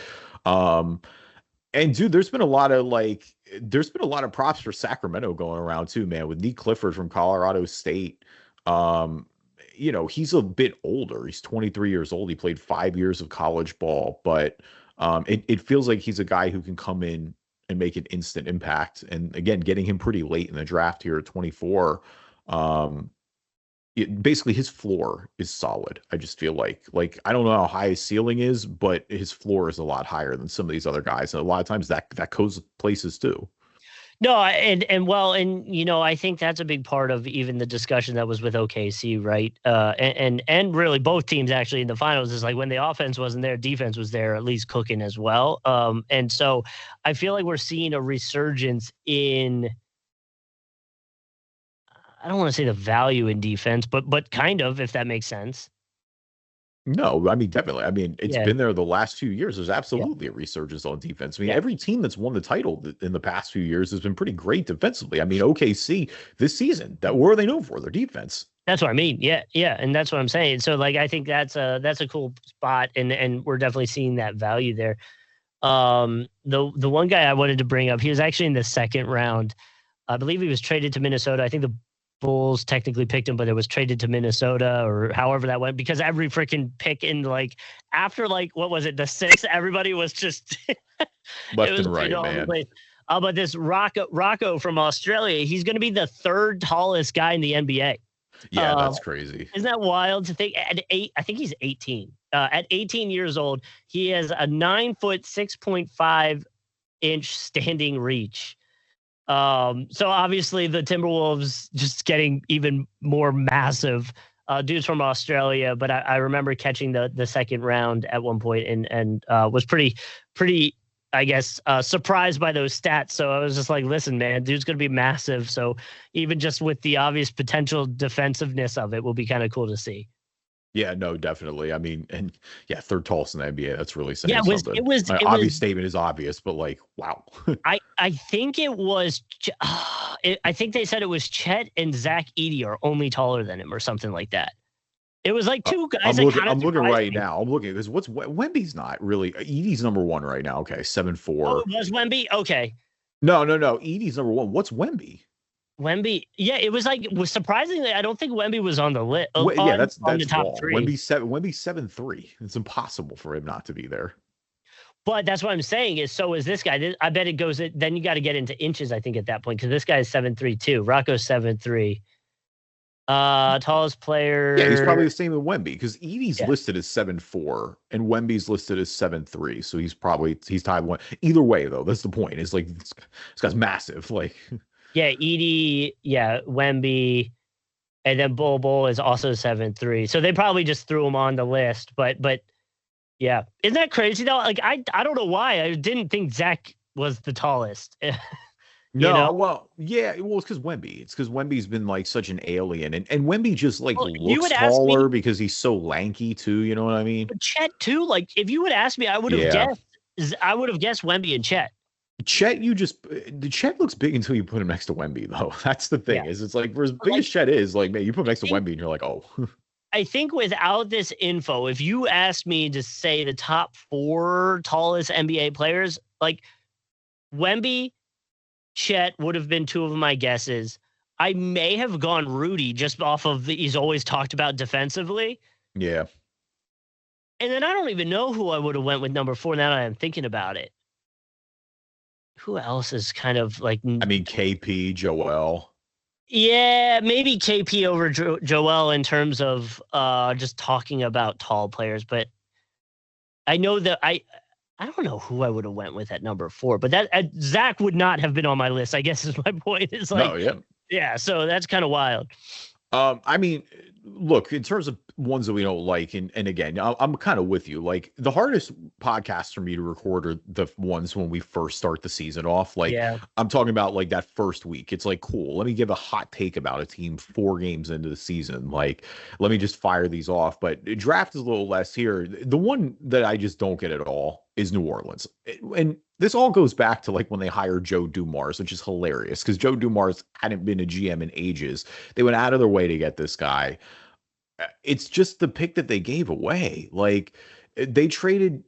Speaker 2: And dude, there's been a lot of props for Sacramento going around too, man, with Nick Clifford from Colorado State. He's a bit older. He's 23 years old. He played 5 years of college ball, but it feels like he's a guy who can come in and make an instant impact. And again, getting him pretty late in the draft here at 24. basically his floor is solid. I just feel like I don't know how high his ceiling is, but his floor is a lot higher than some of these other guys. And a lot of times that goes places too.
Speaker 1: No, and I think that's a big part of even the discussion that was with OKC, right? And really both teams actually in the finals is like when the offense wasn't there, defense was there, at least cooking as well. And so I feel like we're seeing a resurgence in, I don't want to say the value in defense, but kind of, if that makes sense.
Speaker 2: No, I mean, definitely. I mean, it's been there the last few years. There's absolutely a resurgence on defense. I mean, every team that's won the title in the past few years has been pretty great defensively. I mean, OKC this season, what are they known for? Their defense.
Speaker 1: That's what I mean. Yeah. And that's what I'm saying. So, like, I think that's a cool spot, and we're definitely seeing that value there. The one guy I wanted to bring up, he was actually in the second round. I believe he was traded to Minnesota. I think the Bulls technically picked him, but it was traded to Minnesota or however that went, because every freaking pick in after what was it, the sixth, everybody was just
Speaker 2: left and right, man.
Speaker 1: But this Rocco from Australia, he's going to be the third tallest guy in the NBA.
Speaker 2: Yeah, that's crazy.
Speaker 1: Isn't that wild to think? I think he's 18. At 18 years old, he has a 9 foot 6.5 inch standing reach. So obviously the Timberwolves just getting even more massive. Dudes from Australia, but I remember catching the second round at one point and was pretty, I guess, surprised by those stats. So I was just like, listen, man, dude's going to be massive. So even just with the obvious potential defensiveness of it will be kind of cool to see.
Speaker 2: Yeah, no, definitely. I mean, and third tallest in the NBA. That's really saying something.
Speaker 1: It was
Speaker 2: obvious statement is obvious, but wow.
Speaker 1: I think it was. I think they said it was Chet and Zach Edey are only taller than him or something like that. It was like two guys.
Speaker 2: I'm looking right now. I'm looking because Wemby's not really. Edey's number one right now. Okay, 7'4".
Speaker 1: Oh, it was Wemby? Okay.
Speaker 2: No. Edey's number one. What's Wemby?
Speaker 1: Wemby, it was surprisingly, I don't think Wemby was on the list.
Speaker 2: That's
Speaker 1: on the top
Speaker 2: wrong.
Speaker 1: three.
Speaker 2: Wemby's 7'3". It's impossible for him not to be there.
Speaker 1: But that's what I'm saying is, so is this guy. I bet it goes. Then you got to get into inches, I think, at that point, because this guy is 7'3" too. Rocco's 7'3". Tallest player.
Speaker 2: Yeah, he's probably the same as Wemby because Edey's listed as 7'4" and Wemby's listed as 7'3". So he's tied one. Either way, though, that's the point. It's like this guy's massive.
Speaker 1: Yeah, Edey, Wemby, and then Bull is also 7'3". So they probably just threw him on the list. But yeah, isn't that crazy though? Like I don't know why I didn't think Zach was the tallest.
Speaker 2: Well, it's because Wemby. It's because Wemby's been such an alien, and Wemby just looks taller because he's so lanky too. You know what I mean?
Speaker 1: But Chet too. If you would ask me, I would have guessed Wemby and Chet.
Speaker 2: Chet looks big until you put him next to Wemby, though. That's the thing. Is it's for as big as Chet is, man, you put him next to Wemby and you're like, oh.
Speaker 1: I think without this info, if you asked me to say the top 4 tallest NBA players, Wemby, Chet would have been 2 of my guesses. I may have gone Rudy just off of he's always talked about defensively.
Speaker 2: Yeah.
Speaker 1: And then I don't even know who I would have went with number 4 now that I'm thinking about it. Who else is kind of
Speaker 2: KP, Joel.
Speaker 1: Yeah, maybe KP over Joel in terms of just talking about tall players. But I know that I don't know who I would have went with at number 4. But that Zach would not have been on my list, I guess is my point. It's yeah, so that's kind of wild.
Speaker 2: I mean, look, in terms of ones that we don't like, and again, I'm kind of with you. The hardest podcasts for me to record are the ones when we first start the season off. I'm talking about that first week. It's cool. Let me give a hot take about a team 4 games into the season. Let me just fire these off. But draft is a little less here. The one that I just don't get at all is New Orleans. And this all goes back to when they hired Joe Dumars, which is hilarious because Joe Dumars hadn't been a GM in ages. They went out of their way to get this guy. It's just the pick that they gave away. They traded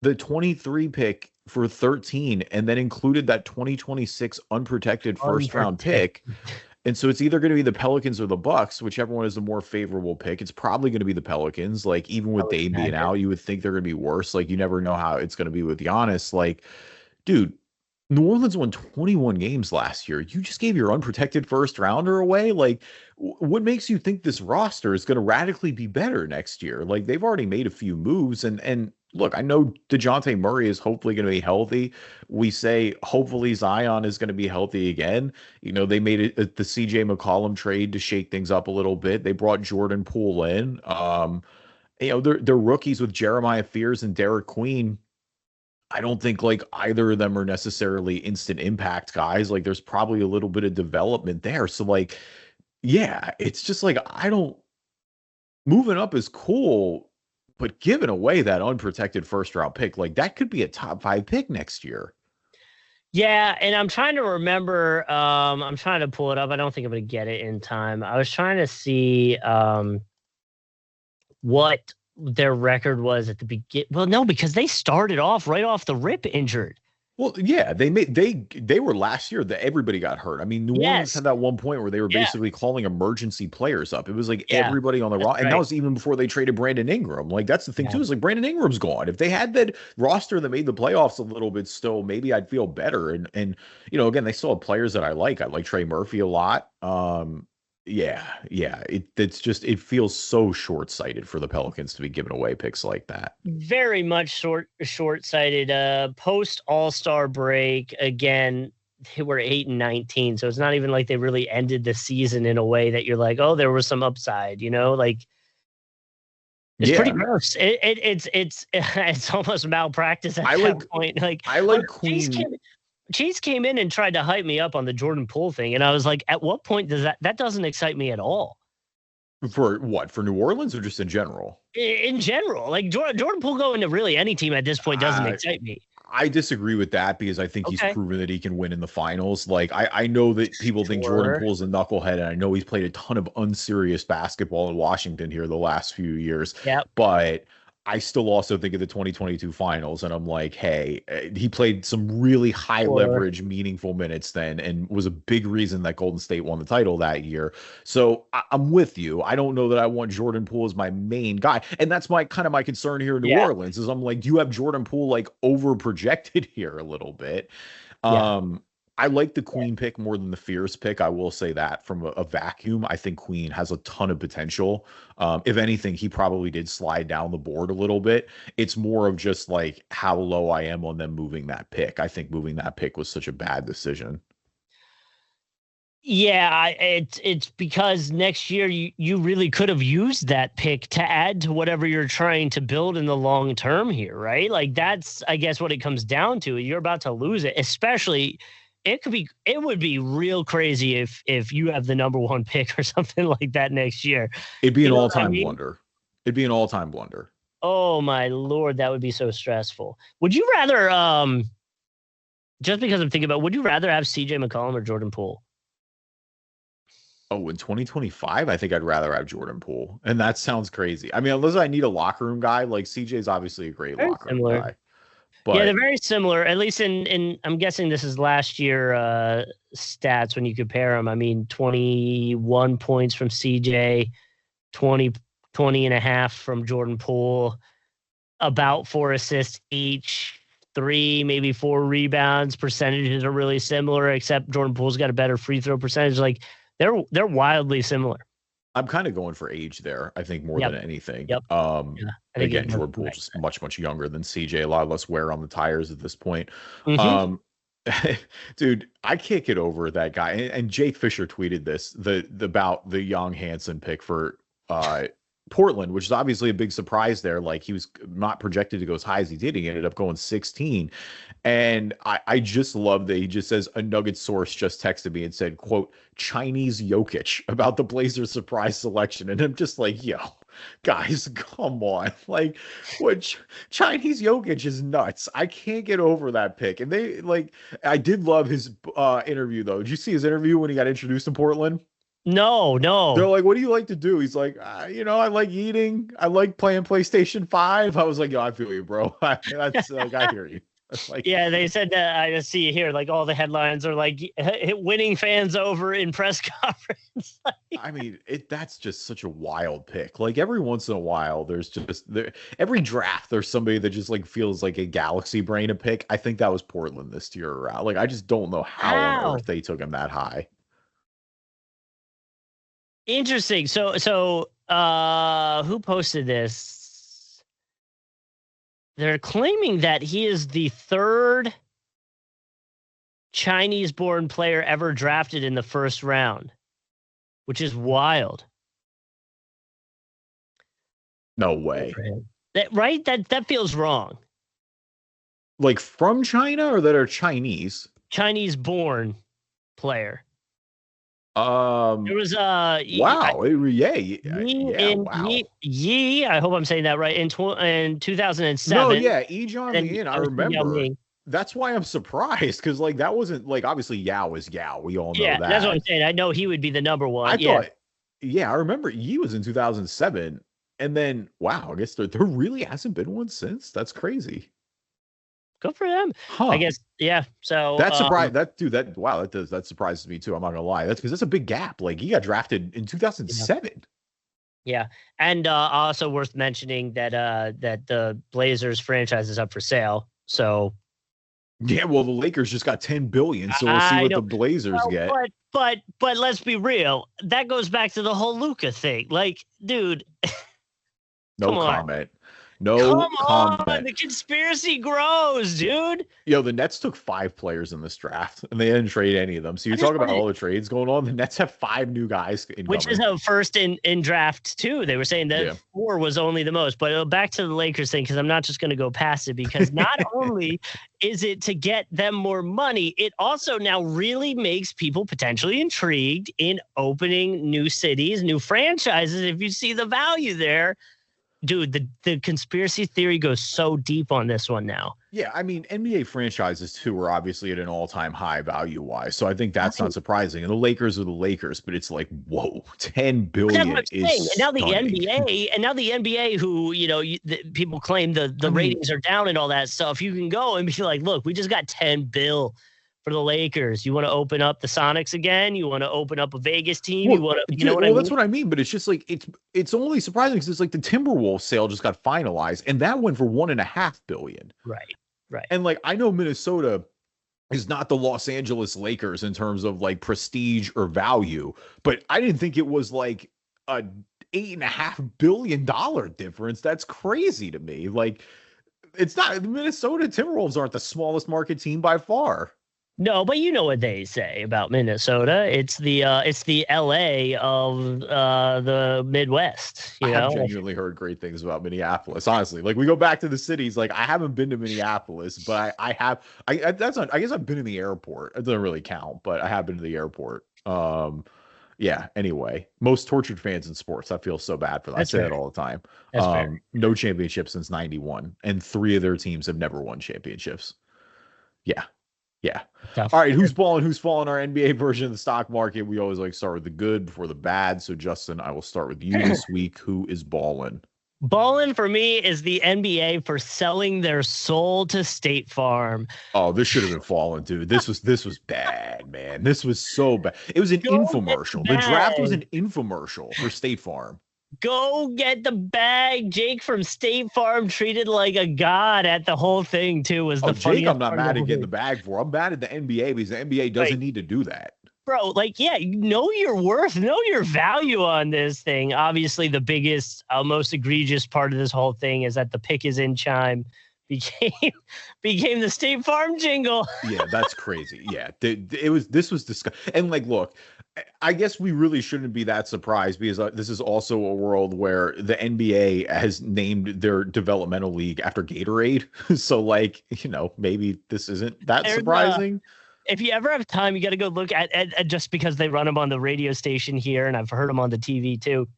Speaker 2: the 23 pick for 13 and then included that 2026 unprotected first round pick. And so it's either going to be the Pelicans or the Bucks, whichever one is the more favorable pick. It's probably going to be the Pelicans. Even with Dame being out, you would think they're going to be worse. You never know how it's going to be with Giannis. Dude, New Orleans won 21 games last year. You just gave your unprotected first rounder away. Like, what makes you think this roster is going to radically be better next year? Like, they've already made a few moves. And look, I know DeJounte Murray is hopefully going to be healthy. We say hopefully Zion is going to be healthy again. You know, they made it the CJ McCollum trade to shake things up a little bit. They brought Jordan Poole in. You know, they're rookies with Jeremiah Fears and Derek Queen. I don't think like either of them are necessarily instant impact guys. Like there's probably a little bit of development there. So like, yeah, it's just like, moving up is cool, but giving away that unprotected first round pick, like that could be a top 5 pick next year.
Speaker 1: Yeah. And I'm trying to remember, I'm trying to pull it up. I don't think I'm going to get it in time. I was trying to see, what their record was at the beginning. Well, no, because they started off right off the rip injured.
Speaker 2: Well, yeah, they were last year that everybody got hurt. I mean, New Orleans had that one point where they were basically calling emergency players up. It was like everybody on the roster, and that was even before they traded Brandon Ingram. Like that's the thing too, is like Brandon Ingram's gone. If they had that roster that made the playoffs a little bit still, maybe I'd feel better. And you know, again, they still have players that I like. I like Trey Murphy a lot. Yeah. It's just, it feels so short-sighted for the Pelicans to be giving away picks like that.
Speaker 1: Very much short-sighted. Post All-Star break, again, they were 8-19, so it's not even like they really ended the season in a way that you're like, oh, there was some upside, you know, like it's pretty gross. It's almost malpractice at that point. Like
Speaker 2: I like Queen.
Speaker 1: Cheese came in and tried to hype me up on the Jordan Poole thing, and I was like, at what point does that doesn't excite me at all?
Speaker 2: For what? For New Orleans or just in general?
Speaker 1: In general, like Jordan Poole going to really any team at this point doesn't excite me.
Speaker 2: I disagree with that because I think he's proven that he can win in the finals. Like I know that people think Jordan Poole's a knucklehead, and I know he's played a ton of unserious basketball in Washington here the last few years.
Speaker 1: Yeah,
Speaker 2: but I still also think of the 2022 finals, and I'm like, hey, he played some really high leverage, meaningful minutes then, and was a big reason that Golden State won the title that year. So I'm with you. I don't know that I want Jordan Poole as my main guy. And that's my concern here in New Orleans is I'm like, do you have Jordan Poole like over projected here a little bit? I like the Queen pick more than the Fierce pick. I will say that from a vacuum, I think Queen has a ton of potential. If anything, he probably did slide down the board a little bit. It's more of just like how low I am on them moving that pick. I think moving that pick was such a bad decision.
Speaker 1: Yeah, it's because next year you really could have used that pick to add to whatever you're trying to build in the long term here, right? Like that's, I guess, what it comes down to. You're about to lose it, especially. It would be real crazy if you have the number 1 pick or something like that next year.
Speaker 2: It'd be an all-time blunder. It'd be an all-time blunder.
Speaker 1: Oh my Lord, that would be so stressful. Would you rather, just because I'm thinking about, would you rather have CJ McCollum or Jordan Poole?
Speaker 2: Oh, in 2025, I think I'd rather have Jordan Poole. And that sounds crazy. I mean, unless I need a locker room guy, like CJ's obviously a great locker room guy. But
Speaker 1: yeah, they're very similar, at least in I'm guessing this is last year stats when you compare them. I mean, 21 points from CJ, 20 and a half from Jordan Poole, about 4 assists each, 3, maybe 4 rebounds. Percentages are really similar, except Jordan Poole's got a better free throw percentage. Like they're wildly similar.
Speaker 2: I'm kind of going for age there, I think, more than anything.
Speaker 1: Again,
Speaker 2: Jordan Poole's just much younger than CJ, a lot less wear on the tires at this point. Dude, I can't get over that guy. And Jake Fisher tweeted this, about the young Hansen pick for Portland, which is obviously a big surprise there. Like he was not projected to go as high as he did. He ended up going 16. And I just love that he just says a Nugget source just texted me and said, quote, Chinese Jokic about the Blazers surprise selection. And I'm just like, yo, guys, come on. Like what Chinese Jokic is nuts. I can't get over that pick. And I did love his interview though. Did you see his interview when he got introduced to Portland?
Speaker 1: No.
Speaker 2: They're like, what do you like to do? He's like, I like eating. I like playing PlayStation 5. I was like, yo, I feel you, bro. I hear you. Like,
Speaker 1: yeah, they said I just see here, like all the headlines are like winning fans over in press conference.
Speaker 2: I mean, that's just such a wild pick. Like every once in a while, there's just every draft, there's somebody that just like feels like a galaxy brain to pick. I think that was Portland this year around. Like I just don't know how on earth they took him that high.
Speaker 1: Interesting. So who posted this? They're claiming that he is the third Chinese-born player ever drafted in the first round, which is wild.
Speaker 2: No way.
Speaker 1: Right? That feels wrong.
Speaker 2: Like from China or that are Chinese?
Speaker 1: Chinese-born player. There was
Speaker 2: wow. Wow.
Speaker 1: Yi, I hope I'm saying that right. In 2007.
Speaker 2: No, yeah, Yi, I remember. That's why I'm surprised, because like that wasn't like obviously Yao is Yao. We all know that.
Speaker 1: That's what I'm saying. I know he would be the number one.
Speaker 2: I thought, I remember Yi was in 2007, and then wow, I guess there really hasn't been one since. That's crazy.
Speaker 1: Good for them. I guess, yeah. So
Speaker 2: that surprised that surprises me too. I'm not gonna lie. That's because that's a big gap. Like he got drafted in 2007.
Speaker 1: Yeah, and also worth mentioning that that the Blazers franchise is up for sale. So
Speaker 2: yeah, well, the Lakers just got $10 billion, so we'll see what the Blazers get.
Speaker 1: But let's be real. That goes back to the whole Luka thing. Like, dude,
Speaker 2: no comment. No comment.
Speaker 1: On, the conspiracy grows, dude.
Speaker 2: Yo, the Nets took 5 players in this draft, and they didn't trade any of them. So you're talking about all the trades going on. The Nets have 5 new guys incoming.
Speaker 1: Which is a first in draft, too. They were saying that 4 was only the most. But back to the Lakers thing, because I'm not just going to go past it, because not only is it to get them more money, it also now really makes people potentially intrigued in opening new cities, new franchises. If you see the value there, dude, the conspiracy theory goes so deep on this one now.
Speaker 2: Yeah, I mean, NBA franchises, too, are obviously at an all-time high value-wise, so I think that's not surprising. And the Lakers are the Lakers, but it's like, whoa, $10 billion is
Speaker 1: and now the NBA, who, people claim the ratings are down and all that stuff, you can go and be like, look, we just got $10 billion for the Lakers. You want to open up the Sonics again? You want to open up a Vegas team?
Speaker 2: That's what I mean. But it's just like it's only surprising because it's like the Timberwolves sale just got finalized, and that went for $1.5 billion.
Speaker 1: Right.
Speaker 2: And like I know Minnesota is not the Los Angeles Lakers in terms of like prestige or value, but I didn't think it was like a $8.5 billion difference. That's crazy to me. Like it's not. The Minnesota Timberwolves aren't the smallest market team by far.
Speaker 1: No, but you know what they say about Minnesota. It's the LA of the Midwest.
Speaker 2: I've genuinely heard great things about Minneapolis. Honestly, like we go back to the cities. Like I haven't been to Minneapolis, but I have. I guess I've been in the airport. It doesn't really count, but I have been to the airport. Yeah. Anyway, most tortured fans in sports. I feel so bad for that. I say that all the time. No championships since '91, and 3 of their teams have never won championships. Yeah. Yeah. Tough. All right. Who's balling? Who's falling? Our NBA version of the stock market. We always like start with the good before the bad. So Justin, I will start with you this week. Who is balling?
Speaker 1: Ballin for me is the NBA for selling their soul to State Farm.
Speaker 2: Oh, this should have been Fallin, dude. This was bad, man. This was so bad. It was an infomercial. The draft was an infomercial for State Farm.
Speaker 1: Go get the bag. Jake from State Farm treated like a god at the whole thing, too. Was the
Speaker 2: Jake, I'm not mad at getting the bag for. I'm mad at the NBA because the NBA doesn't need to do that.
Speaker 1: Bro, like, yeah, know your worth, know your value on this thing. Obviously, the biggest, most egregious part of this whole thing is that the pick is in chime became the State Farm jingle.
Speaker 2: Yeah, that's crazy. Yeah, this was disgusting. And like, look, I guess we really shouldn't be that surprised because this is also a world where the NBA has named their developmental league after Gatorade. So like, maybe this isn't that surprising.
Speaker 1: If you ever have time, you got to go look at just because they run them on the radio station here, and I've heard them on the TV too.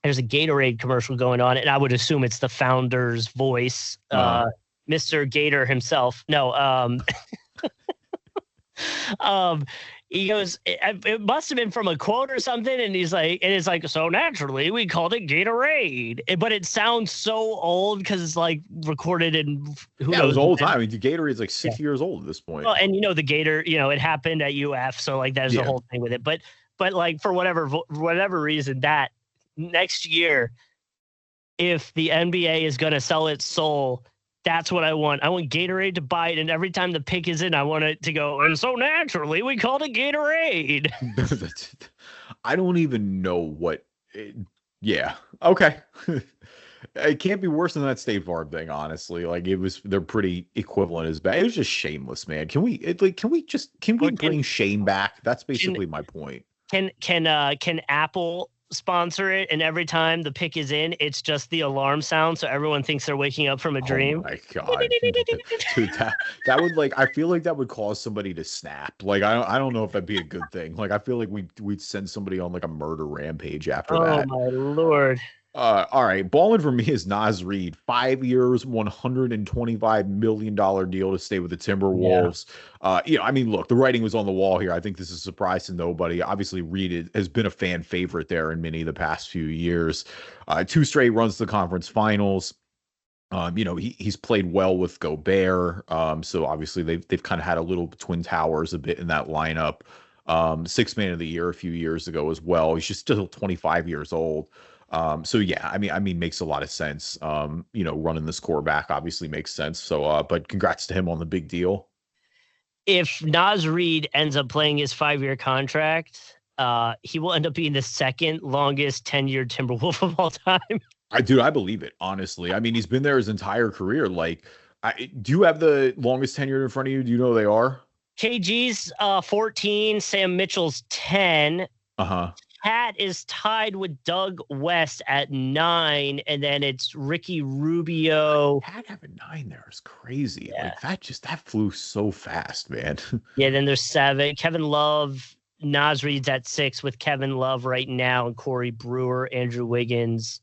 Speaker 1: There's a Gatorade commercial going on, and I would assume it's the founder's voice, Mr. Gator himself. No, He goes, it must have been from a quote or something. And he's like, and it's like, so naturally we called it Gatorade. But it sounds so old because it's like recorded in
Speaker 2: who knows. It was old time. I mean, the Gatorade is like 60 years old at this point.
Speaker 1: Well, and the Gator, it happened at UF. So like, there's the whole thing with it. But like for whatever reason, that next year, if the NBA is going to sell its soul, that's what I want. I want Gatorade to buy it, and every time the pick is in, I want it to go, and so naturally, we called it Gatorade.
Speaker 2: I don't even know what... yeah. Okay. It can't be worse than that State Farm thing, honestly. Like, they're pretty equivalent as bad. It was just shameless, man. Can we bring shame back? That's basically my point.
Speaker 1: Can Apple sponsor it, and every time the pick is in, it's just the alarm sound, so everyone thinks they're waking up from a dream?
Speaker 2: Oh my god. Dude, that would, like, I feel like that would cause somebody to snap. Like, I don't know if that'd be a good thing. Like, I feel like we'd send somebody on like a murder rampage after that.
Speaker 1: Oh my lord.
Speaker 2: All right, Ballin for me is Naz Reid, 5 years, $125 million deal to stay with the Timberwolves. Yeah. I mean, look, the writing was on the wall here. I think this is a surprise to nobody. Obviously, Reid has been a fan favorite there in many of the past few years. 2 straight runs to the conference finals. He's played well with Gobert. So obviously they've kind of had a little Twin Towers a bit in that lineup. 6th man of the year a few years ago as well. He's just still 25 years old. So yeah, I mean, makes a lot of sense. Running this core back obviously makes sense. So, but congrats to him on the big deal.
Speaker 1: If Naz Reid ends up playing his 5-year contract, he will end up being the second longest tenured Timberwolf of all time.
Speaker 2: I believe it, honestly. I mean, he's been there his entire career. Like, do you have the longest tenure in front of you? Do you know who they are?
Speaker 1: KG's 14, Sam Mitchell's 10.
Speaker 2: Uh-huh.
Speaker 1: Pat is tied with Doug West at 9, and then it's Ricky Rubio.
Speaker 2: Pat having 9 there is crazy. Yeah. Like that flew so fast, man.
Speaker 1: Yeah, then there's 7. Kevin Love, Naz Reid's at 6 with Kevin Love right now, and Corey Brewer, Andrew Wiggins.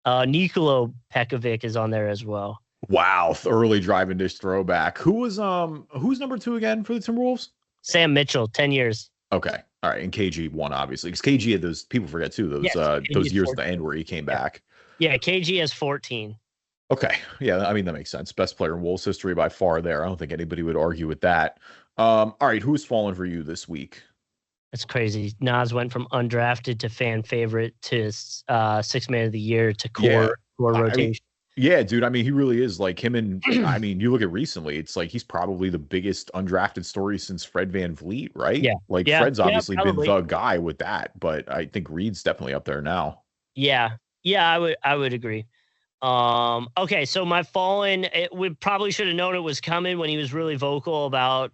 Speaker 1: Nikola Pekovic is on there as well.
Speaker 2: Wow, early driving dish throwback. Who's number 2 again for the Timberwolves?
Speaker 1: Sam Mitchell, 10 years.
Speaker 2: Okay. All right. And KG won, obviously, because KG had those, people forget too, those years 14. At the end where he came back.
Speaker 1: Yeah. KG has 14.
Speaker 2: Okay. Yeah. I mean, that makes sense. Best player in Wolves history by far there. I don't think anybody would argue with that. All right. Who's fallen for you this week?
Speaker 1: That's crazy. Naz went from undrafted to fan favorite to 6th man of the year to core rotation.
Speaker 2: Yeah, dude. I mean, he really is, like, him. And I mean, you look at recently, it's like he's probably the biggest undrafted story since Fred VanVleet, right?
Speaker 1: Yeah.
Speaker 2: Like, Fred's obviously been the guy with that, but I think Reed's definitely up there now.
Speaker 1: Yeah. I would agree. Okay, so my fallen, we probably should have known it was coming when he was really vocal about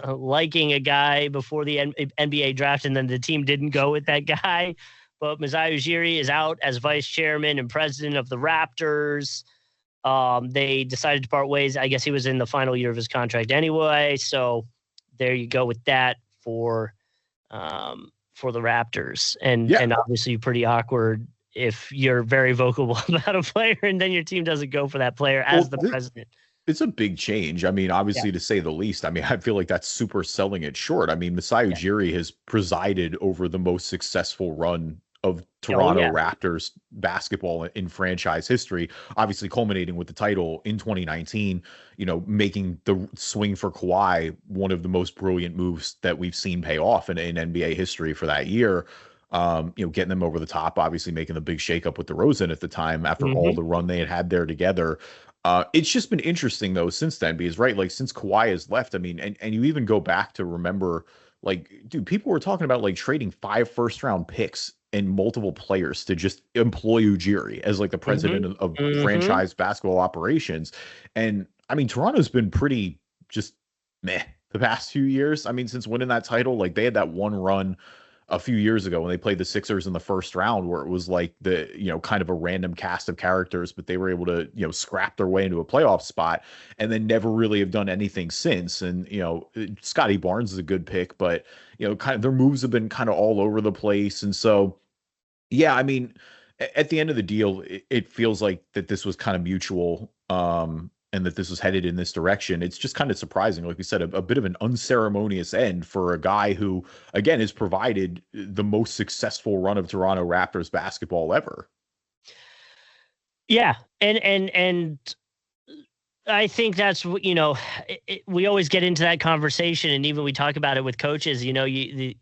Speaker 1: liking a guy before the NBA draft, and then the team didn't go with that guy. But Masai Ujiri is out as vice chairman and president of the Raptors. They decided to part ways. I guess he was in the final year of his contract anyway. So there you go with that for the Raptors. And obviously pretty awkward if you're very vocal about a player and then your team doesn't go for that player as the president.
Speaker 2: It's a big change. I mean, obviously, to say the least. I mean, I feel like that's super selling it short. I mean, Masai Ujiri has presided over the most successful run of Toronto Raptors basketball in franchise history, obviously culminating with the title in 2019, making the swing for Kawhi one of the most brilliant moves that we've seen pay off in NBA history for that year. Getting them over the top, obviously making the big shakeup with DeRozan at the time after all the run they had there together. It's just been interesting though since then, because like since Kawhi has left, I mean, and you even go back to remember, like, dude, people were talking about like trading 5 first-round picks and multiple players to just employ Ujiri as like the president of franchise basketball operations. And I mean, Toronto's been pretty just meh the past few years. I mean, since winning that title, like they had that one run a few years ago when they played the Sixers in the first round where it was like the, kind of a random cast of characters, but they were able to, scrap their way into a playoff spot and then never really have done anything since. And, Scotty Barnes is a good pick, but, kind of their moves have been kind of all over the place. And so, yeah, I mean, at the end of the deal, it feels like that this was kind of mutual. and that this was headed in this direction. It's just kind of surprising. Like we said, a bit of an unceremonious end for a guy who, again, has provided the most successful run of Toronto Raptors basketball ever.
Speaker 1: Yeah. And I think that's, you know, we always get into that conversation, and even we talk about it with coaches, you know, you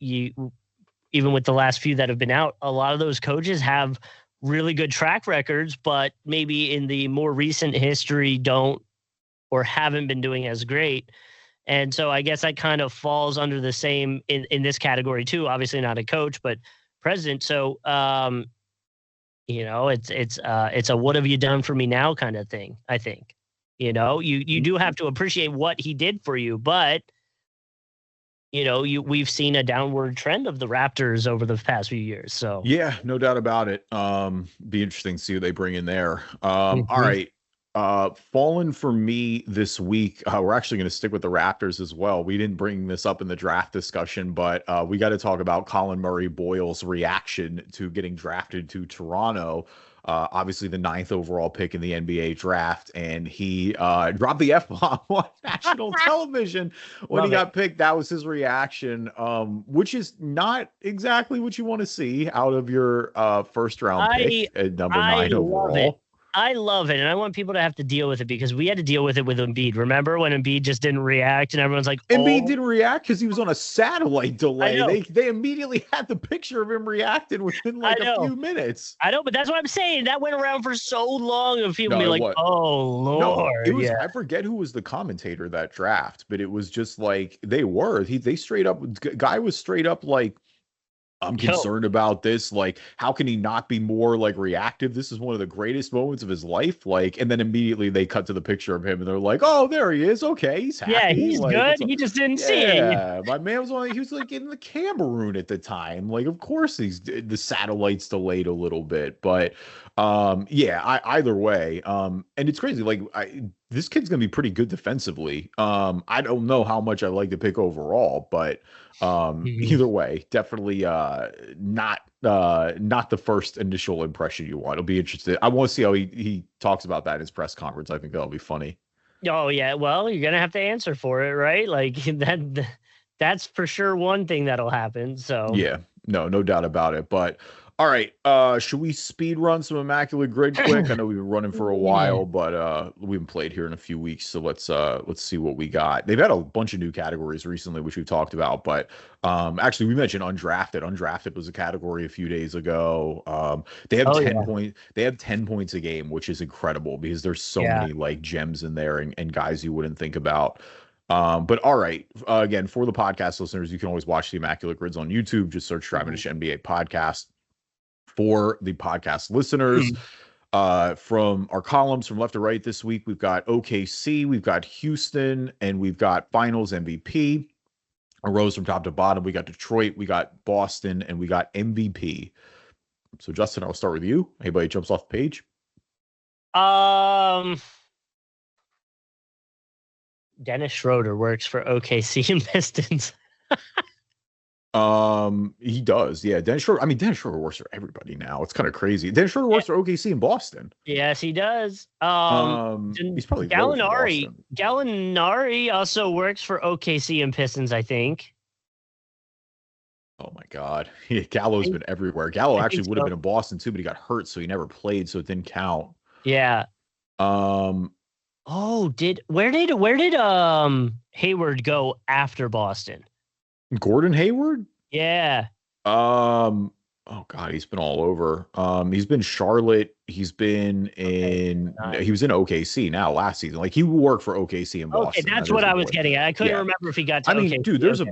Speaker 1: even with the last few that have been out, a lot of those coaches have really good track records, but maybe in the more recent history don't or haven't been doing as great. And so I guess that kind of falls under the same in this category too. Obviously not a coach, but president. So, you know, it's a what have you done for me now kind of thing, I think. You know, you do have to appreciate what he did for you, but you know, we've seen a downward trend of the Raptors over the past few years. So
Speaker 2: yeah, no doubt about it. Be interesting to see what they bring in there. All right. Fallin for me this week. We're actually going to stick with the Raptors as well. We didn't bring this up in the draft discussion, but we got to talk about Colin Murray Boyle's reaction to getting drafted to Toronto. Obviously the 9th overall pick in the NBA draft, and he dropped the F-bomb on national television when he got picked. That was his reaction, which is not exactly what you want to see out of your first round pick at number 9 overall.
Speaker 1: I love it, and I want people to have to deal with it because we had to deal with it with Embiid. Remember when Embiid just didn't react, and everyone's like,
Speaker 2: Embiid didn't react because he was on a satellite delay. They immediately had the picture of him reacting within like a few minutes.
Speaker 1: I know, but that's what I'm saying. That went around for so long, and people be like, "Oh Lord!"
Speaker 2: No, it was. I forget who was the commentator that draft, but it was just like they straight up. Guy was straight up like, I'm concerned about this. Like, how can he not be more like reactive? This is one of the greatest moments of his life. Like, and then immediately they cut to the picture of him and they're like, oh, there he is. Okay. He's happy.
Speaker 1: Yeah, he's like, good. He just didn't see it.
Speaker 2: Yeah. My man he was like in the Cameroon at the time. Like, of course the satellite's delayed a little bit, but either way. And it's crazy. Like this kid's going to be pretty good defensively. I don't know how much I like the pick overall, but either way, definitely not the first initial impression you want. It'll be interesting. I want to see how he talks about that in his press conference. I think that'll be funny.
Speaker 1: Oh yeah, well, you're gonna have to answer for it, right? Like that's for sure one thing that'll happen. So
Speaker 2: yeah, no doubt about it. But all right, should we speed run some Immaculate Grid quick? I know we've been running for a while, but we haven't played here in a few weeks, so let's see what we got. They've had a bunch of new categories recently, which we've talked about, but actually we mentioned undrafted. Undrafted was a category a few days ago. They have 10 points. They have 10 points a game, which is incredible because there's so many like gems in there and guys you wouldn't think about. But all right, again, for the podcast listeners, you can always watch the Immaculate Grids on YouTube. Just search Driving to NBA Podcast. For the podcast listeners, from our columns from left to right this week, we've got OKC, we've got Houston, and we've got Finals MVP. A rows from top to bottom. We got Detroit, we got Boston, and we got MVP. So, Justin, I'll start with you. Anybody jumps off the page?
Speaker 1: Dennis Schroeder works for OKC and Pistons.
Speaker 2: He does. Yeah. Dennis Schroeder works for everybody now. It's kind of crazy. Dennis Schroeder works for OKC in Boston.
Speaker 1: Yes, he does.
Speaker 2: He's probably
Speaker 1: Gallinari also works for OKC and Pistons, I think.
Speaker 2: Oh my God. Yeah, Gallo's been everywhere. Gallo actually would have been in Boston too, but he got hurt, so he never played, so it didn't count.
Speaker 1: Yeah. Where did Hayward go after Boston?
Speaker 2: Gordon Hayward?
Speaker 1: Yeah.
Speaker 2: Oh God, he's been all over. He's been Charlotte. He's been he was in OKC now last season. Like he worked for OKC in Boston.
Speaker 1: Okay, that's what I was getting at. I couldn't remember if he got to OKC.
Speaker 2: Dude, there's a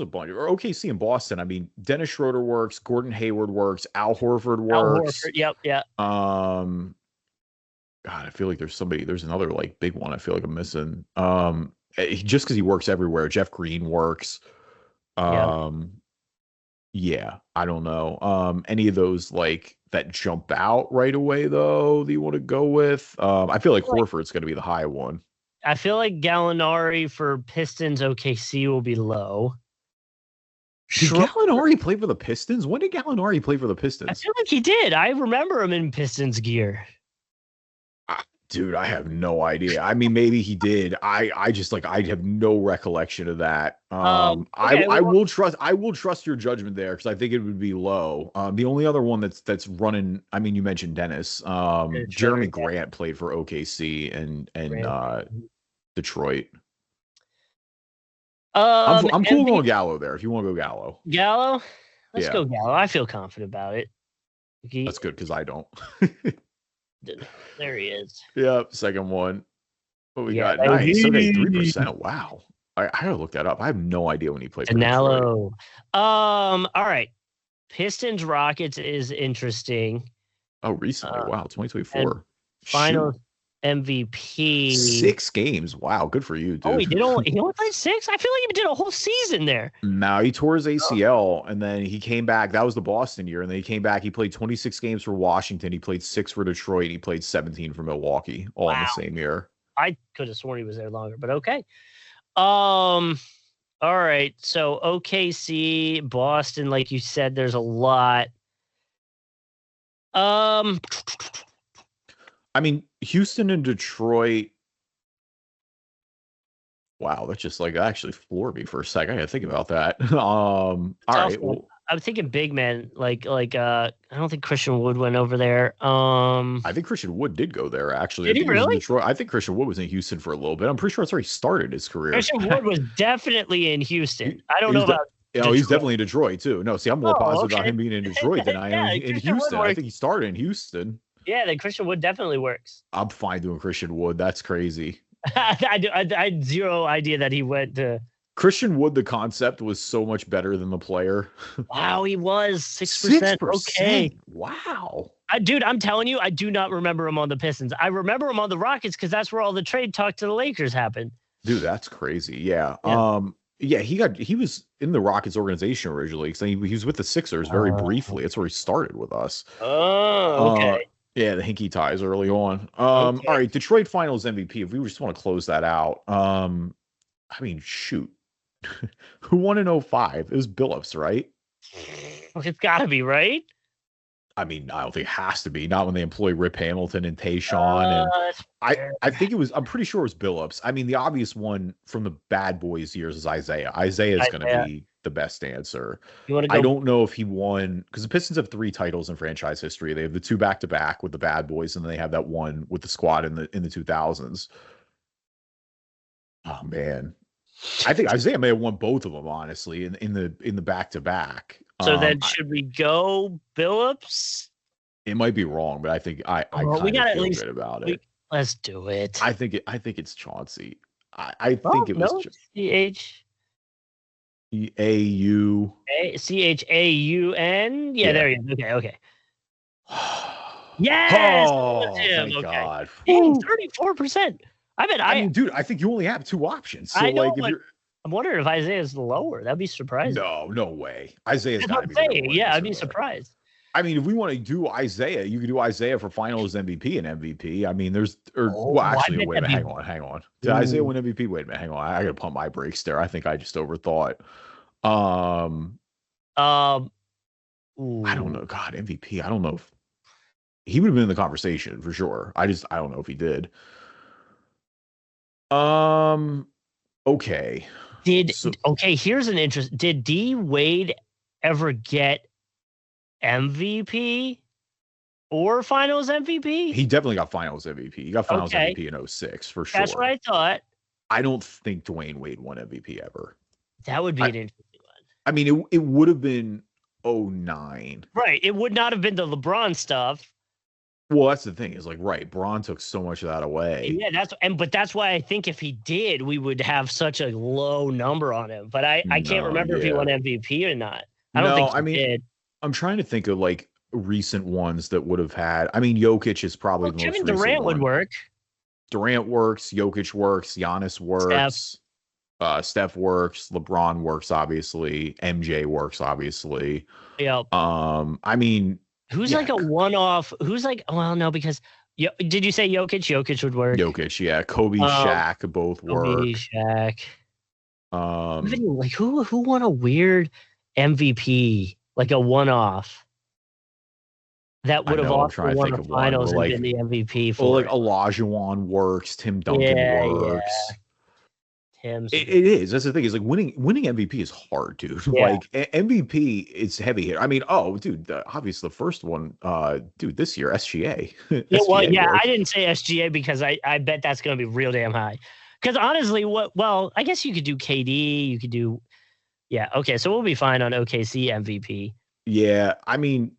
Speaker 2: bunch. Or OKC in Boston. I mean, Dennis Schroeder works, Gordon Hayward works, Al Horford works.
Speaker 1: Yep.
Speaker 2: God, I feel like there's another like big one I feel like I'm missing. Just because he works everywhere. Jeff Green works. Yeah, I don't know. Any of those like that jump out right away though that you want to go with? I feel like Horford's going to be the high one.
Speaker 1: I feel like Gallinari for Pistons OKC will be low.
Speaker 2: Did Gallinari play for the Pistons? When did Gallinari play for the Pistons?
Speaker 1: I feel like he did. I remember him in Pistons gear.
Speaker 2: Dude, I have no idea. I mean, maybe he did. I just like I have no recollection of that.
Speaker 1: Okay,
Speaker 2: I will trust your judgment there because I think it would be low. The only other one that's running. I mean, you mentioned Dennis. Jeremy Grant played for OKC and Detroit. I'm cool going Gallo there if you want to go Gallo.
Speaker 1: Gallo, let's go Gallo. I feel confident about it.
Speaker 2: That's good because I don't.
Speaker 1: There he is.
Speaker 2: Yep, second one. What we got? Nice. Okay, 3%. Wow. I gotta look that up. I have no idea when he played for Detroit.
Speaker 1: All right. Pistons Rockets is interesting.
Speaker 2: Oh, recently. Wow, 2024.
Speaker 1: Finals MVP.
Speaker 2: 6 games. Wow, good for you, dude.
Speaker 1: Oh, he only played 6? I feel like he did a whole season there.
Speaker 2: No, he tore his ACL, and then he came back. That was the Boston year, and then he came back. He played 26 games for Washington. He played 6 for Detroit. And he played 17 for Milwaukee, all in the same year.
Speaker 1: I could have sworn he was there longer, but okay. All right. So OKC, Boston, like you said, there's a lot.
Speaker 2: I mean, Houston and Detroit. Wow, that's just like actually floored me for a second. I gotta think about that. All right. Well,
Speaker 1: I'm thinking big man, like I don't think Christian Wood went over there.
Speaker 2: I think Christian Wood did go there actually.
Speaker 1: Did he really?
Speaker 2: Detroit. I think Christian Wood was in Houston for a little bit. I'm pretty sure that's where he started his career.
Speaker 1: Christian Wood was definitely in Houston. I don't know about.
Speaker 2: He's definitely in Detroit too. No, see, I'm more positive about him being in Detroit than I am in Houston. I think he started in Houston.
Speaker 1: Yeah, then Christian Wood definitely works.
Speaker 2: I'm fine doing Christian Wood. That's crazy.
Speaker 1: I had zero idea that he went to.
Speaker 2: Christian Wood, the concept was so much better than the player.
Speaker 1: Wow, he was 6%. Okay.
Speaker 2: Wow.
Speaker 1: Dude, I'm telling you, I do not remember him on the Pistons. I remember him on the Rockets because that's where all the trade talk to the Lakers happened.
Speaker 2: Dude, that's crazy. Yeah. He was in the Rockets organization originally because he was with the Sixers very briefly. That's where he started with us.
Speaker 1: Oh, okay.
Speaker 2: Yeah, the hinky ties early on. All right, Detroit Finals MVP. If we just want to close that out, I mean, shoot, who won in 2005? It was Billups, right?
Speaker 1: It's got to be, right?
Speaker 2: I mean, I don't think it has to be. Not when they employ Rip Hamilton and Tayshaun. And I think it was. I'm pretty sure it was Billups. I mean, the obvious one from the Bad Boys years is Isaiah. Isaiah is going to be the best answer. I don't know if he won because the Pistons have 3 titles in franchise history. They have the 2 back-to-back with the Bad Boys, and then they have that one with the squad in the 2000s. Oh man, I think Isaiah may have won both of them honestly in the back-to-back.
Speaker 1: So then, should we go Billups?
Speaker 2: It might be wrong, but I think I
Speaker 1: we got
Speaker 2: feel good about it.
Speaker 1: Let's do it.
Speaker 2: I think it's Chauncey. I think it was
Speaker 1: Chaun. Yeah, there you go. Okay.
Speaker 2: Yes. Oh, thank God.
Speaker 1: 34%. I
Speaker 2: mean, dude, I think you only have 2 options. So
Speaker 1: I know,
Speaker 2: like, if you're,
Speaker 1: I'm wondering if Isaiah's lower. That'd be surprising.
Speaker 2: No way. Isaiah's got to be.
Speaker 1: Yeah, I'd be surprised.
Speaker 2: I mean, if we want to do Isaiah, you could do Isaiah for Finals MVP and MVP. I mean, wait a minute, hang on. Did Isaiah win MVP? Wait a minute, hang on. I gotta pump my brakes there. I think I just overthought. I don't know. God, MVP. I don't know if he would have been in the conversation for sure. I don't know if he did. Okay.
Speaker 1: Here's an interest. Did D Wade ever get MVP or Finals MVP?
Speaker 2: He definitely got Finals MVP. He got Finals MVP in 2006 for sure.
Speaker 1: That's what I thought.
Speaker 2: I don't think Dwayne Wade won MVP ever.
Speaker 1: That would be an interesting one.
Speaker 2: I mean, it would have been 2009.
Speaker 1: Right. It would not have been the LeBron stuff.
Speaker 2: Well, that's the thing is like, right. Braun took so much of that away.
Speaker 1: Yeah, but that's why I think if he did, we would have such a low number on him. But I can't remember if he won MVP or not. I don't think he did.
Speaker 2: I'm trying to think of like recent ones that would have had. I mean, Jokic is probably the most recent
Speaker 1: Durant
Speaker 2: one.
Speaker 1: Would work.
Speaker 2: Durant works. Jokic works. Giannis works. Steph works. LeBron works. Obviously, MJ works. Obviously.
Speaker 1: Yep.
Speaker 2: I mean,
Speaker 1: who's like a one-off? Who's like? Well, no, because did you say Jokic? Jokic would work.
Speaker 2: Jokic, yeah. Kobe, Shaq, both work.
Speaker 1: Kobe, Shaq. Like who won a weird MVP, like a one-off? that would have also won the finals and been the MVP for.
Speaker 2: Well, like Olajuwon works, Tim Duncan works.
Speaker 1: Tim's
Speaker 2: it is. That's the thing. Is like winning MVP is hard, dude. Yeah. Like MVP is heavy hit. I mean, dude, obviously the first one, dude, this year SGA.
Speaker 1: Yeah, well, yeah, I didn't say SGA because I bet that's going to be real damn high. Because honestly, I guess you could do KD, you could do, yeah, okay, so we'll be fine on OKC MVP.
Speaker 2: Yeah, I mean,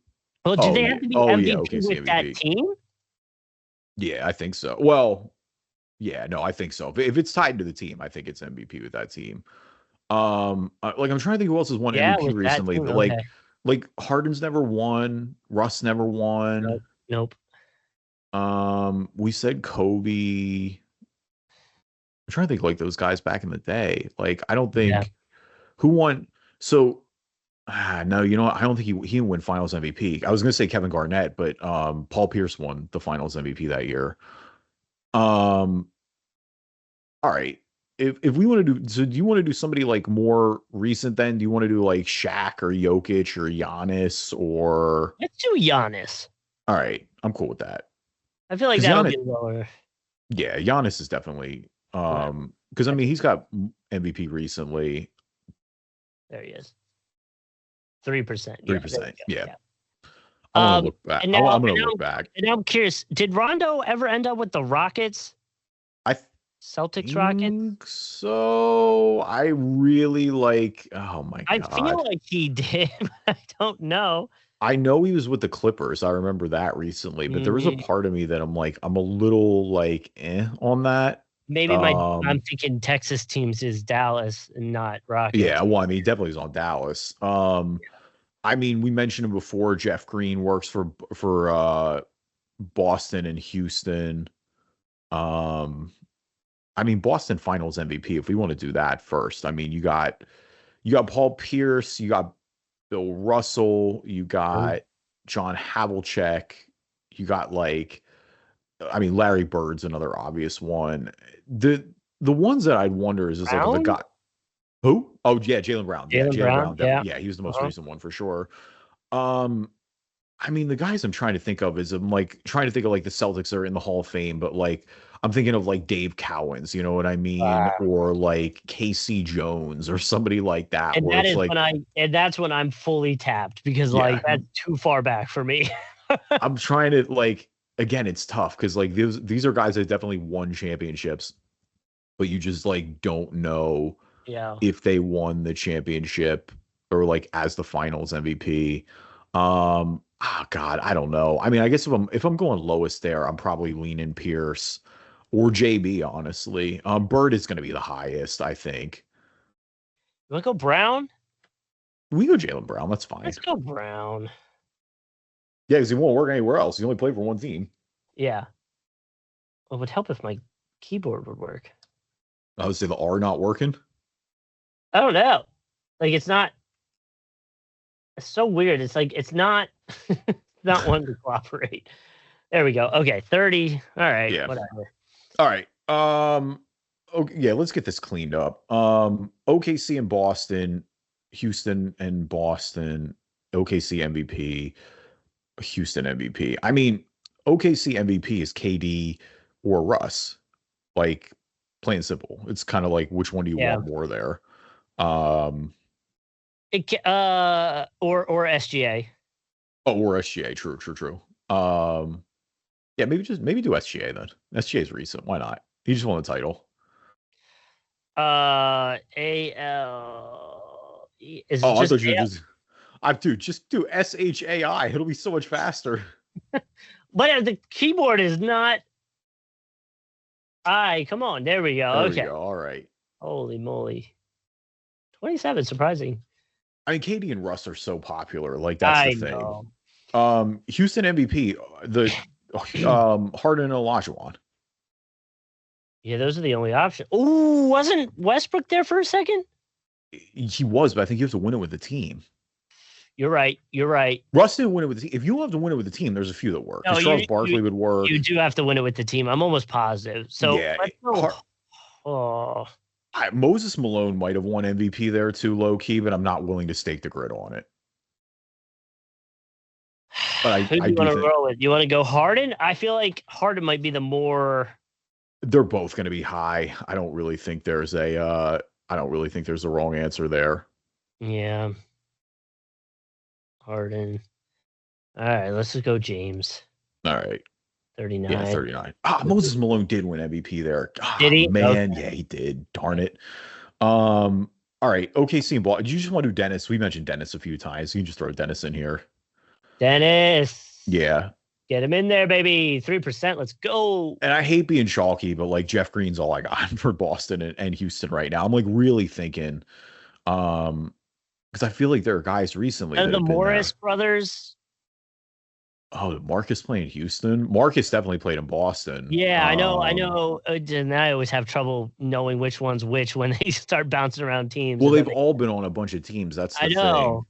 Speaker 1: well, do they have to be MVP with that team?
Speaker 2: Yeah, I think so. Well, yeah, no, I think so. If it's tied to the team, I think it's MVP with that team. Like I'm trying to think who else has won MVP recently, but like Harden's never won, Russ never won.
Speaker 1: Nope.
Speaker 2: We said Kobe. I'm trying to think like those guys back in the day. Like I don't think who won. So no, you know what? I don't think he didn't win Finals MVP. I was gonna say Kevin Garnett, but Paul Pierce won the Finals MVP that year. All right. If we want to do, so do you want to do somebody like more recent then? Do you want to do like Shaq or Jokic or Giannis or?
Speaker 1: Let's do Giannis.
Speaker 2: All right. I'm cool with that.
Speaker 1: I feel like that'll be lower.
Speaker 2: Yeah. Giannis is definitely, because I mean, he's got MVP recently.
Speaker 1: There he is. 3%.
Speaker 2: 3%. Yeah. I'm going to look back. I'm going to look back.
Speaker 1: And I'm curious, did Rondo ever end up with the Rockets? Celtics Rockets?
Speaker 2: So I really like, oh my God.
Speaker 1: I feel like he did, but I don't know.
Speaker 2: I know he was with the Clippers. I remember that recently, but there was a part of me that I'm a little like on that.
Speaker 1: Maybe I'm thinking Texas teams is Dallas and not Rockets.
Speaker 2: Yeah, well, I mean, he definitely is on Dallas. I mean, we mentioned him before. Jeff Green works for Boston and Houston. I mean, Boston Finals MVP. If we want to do that first, I mean, you got Paul Pierce, you got Bill Russell, you got John Havlicek, you got Larry Bird's another obvious one. The ones that I'd wonder is like the guy. Who? Oh yeah, Jaylen Brown. Jaylen Brown. Yeah, he was the most recent one for sure. I mean, the guys I'm trying to think of is I'm like trying to think of like the Celtics that are in the Hall of Fame, but like I'm thinking of like Dave Cowens, you know what I mean, or like Casey Jones or somebody like that.
Speaker 1: And that's when I'm fully tapped because like that's too far back for me.
Speaker 2: I'm trying to like again, it's tough because like these are guys that definitely won championships, but you just like don't know if they won the championship or like as the Finals MVP. Oh God, I don't know. I mean, I guess if I'm going lowest there, I'm probably leaning Pierce or JB, honestly. Bird is going to be the highest, I think.
Speaker 1: You want to go Brown?
Speaker 2: We go Jaylen Brown. That's fine.
Speaker 1: Let's go Brown.
Speaker 2: Yeah, because he won't work anywhere else. He only played for one team.
Speaker 1: Yeah. Well, it would help if my keyboard would work.
Speaker 2: I would say the R not working.
Speaker 1: I don't know. Like it's not. It's so weird. It's like it's not. Not one to cooperate. There we go. Okay, 30. All right. Yeah. Whatever.
Speaker 2: All right. Okay, yeah, let's get this cleaned up. OKC and Boston, Houston and Boston, OKC MVP, Houston MVP. I mean, OKC MVP is KD or Russ. Like, plain and simple. It's kind of like which one do you want more there?
Speaker 1: Or SGA.
Speaker 2: Oh, or SGA. True. Yeah, maybe do SGA then. SGA is recent. Why not? He just won the title.
Speaker 1: AL. Is I thought you
Speaker 2: just do SHAI. It'll be so much faster.
Speaker 1: But the keyboard is not. Come on. There we go. Okay.
Speaker 2: All right.
Speaker 1: Holy moly. 27, surprising.
Speaker 2: I mean, KD and Russ are so popular. Like that's the thing. Houston MVP, Harden and Olajuwon.
Speaker 1: Yeah, those are the only options. Oh, wasn't Westbrook there for a second?
Speaker 2: He was, but I think you have to win it with the team.
Speaker 1: You're right.
Speaker 2: Russ didn't win it with the team. If you have to win it with the team, there's a few that work. No, Charles Barkley would work.
Speaker 1: You do have to win it with the team. I'm almost positive. So
Speaker 2: yeah. Moses Malone might have won MVP there too, low key, but I'm not willing to stake the grid on it. But
Speaker 1: who do you want to roll with? You want to go Harden? I feel like Harden might be the more.
Speaker 2: They're both going to be high. I don't really think there's a wrong answer there.
Speaker 1: Yeah. Harden. All right, let's just go James.
Speaker 2: All right.
Speaker 1: 39.
Speaker 2: Yeah, 39. Moses Malone did win MVP there.
Speaker 1: Did he?
Speaker 2: Man, okay. Yeah, he did. Darn it. All right. OKC and Ball. Do you just want to do Dennis? We mentioned Dennis a few times. You can just throw Dennis in here.
Speaker 1: Dennis.
Speaker 2: Yeah.
Speaker 1: Get him in there, baby. 3%. Let's go.
Speaker 2: And I hate being chalky, but like Jeff Green's all I got for Boston and Houston right now. I'm like really thinking, because I feel like there are guys recently.
Speaker 1: And the Morris brothers.
Speaker 2: Oh, Marcus playing Houston? Marcus definitely played in Boston.
Speaker 1: Yeah, I know. And I always have trouble knowing which one's which when they start bouncing around teams.
Speaker 2: Well, they've all been on a bunch of teams. That's the thing.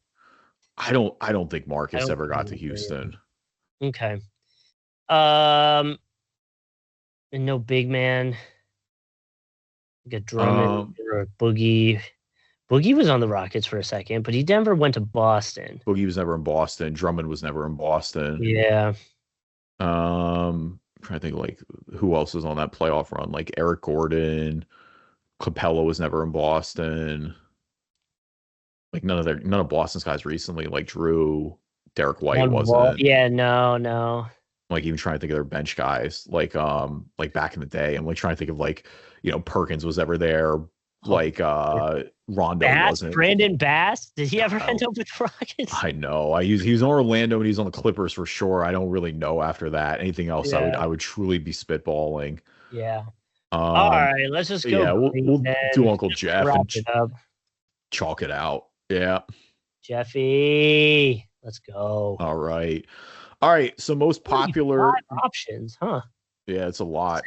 Speaker 2: I don't think Marcus ever got to Houston.
Speaker 1: Okay. And no big man. You got Drummond or Boogie. Boogie was on the Rockets for a second, but he never went to Boston.
Speaker 2: Boogie was never in Boston. Drummond was never in Boston.
Speaker 1: Yeah.
Speaker 2: I'm trying to think like who else was on that playoff run? Like Eric Gordon, Capella was never in Boston. Like none of Boston's guys recently, like Jrue, Derek White wasn't.
Speaker 1: Yeah, no.
Speaker 2: Like even trying to think of their bench guys, like back in the day. I'm like trying to think of like, Perkins was ever there. Like Rondo wasn't.
Speaker 1: Brandon Bass, did he ever end up with Rockets?
Speaker 2: I know. He was in Orlando and he's on the Clippers for sure. I don't really know after that. Anything else, I would truly be spitballing.
Speaker 1: Yeah. All right, let's just go.
Speaker 2: Yeah, we'll do Uncle Jeff and chalk it out. Yeah.
Speaker 1: Jeffy, let's go.
Speaker 2: All right. So most popular
Speaker 1: options, huh?
Speaker 2: Yeah, it's a lot.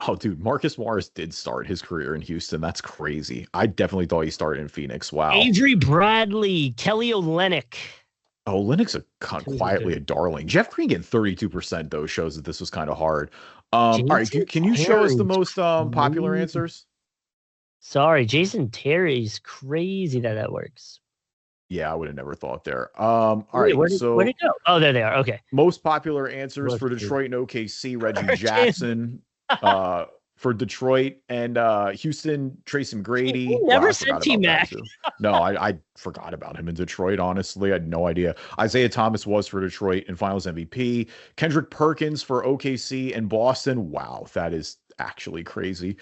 Speaker 2: Oh, dude, Marcus Morris did start his career in Houston. That's crazy. I definitely thought he started in Phoenix. Wow.
Speaker 1: Avery Bradley, Kelly Olynyk.
Speaker 2: Oh, Olynyk's quietly a darling. Jeff Green getting 32% though shows that this was kind of hard. All right, can you show us the most popular answers?
Speaker 1: Sorry, Jason Terry's crazy that works.
Speaker 2: Yeah, I would have never thought there. All right,
Speaker 1: where'd it go? Oh, there they are. Okay.
Speaker 2: Most popular answers for Detroit and OKC: Reggie Jackson. For Detroit and Houston, Tracy McGrady.
Speaker 1: Never said T-Mac.
Speaker 2: No, I forgot about him in Detroit, honestly. I had no idea. Isaiah Thomas was for Detroit and Finals MVP. Kendrick Perkins for OKC and Boston. Wow, that is actually crazy.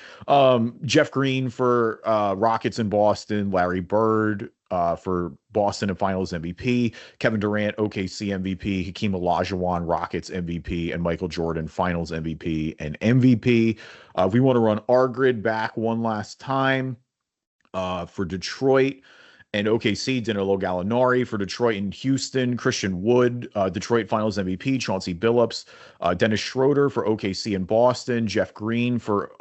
Speaker 2: Jeff Green for Rockets in Boston. Larry Bird for Boston and Finals MVP. Kevin Durant, OKC MVP. Hakeem Olajuwon, Rockets MVP. And Michael Jordan, Finals MVP and MVP. If we want to run our grid back one last time, for Detroit and OKC, Danilo Gallinari. For Detroit and Houston, Christian Wood, Detroit Finals MVP, Chauncey Billups, Dennis Schroeder for OKC and Boston, Jeff Green for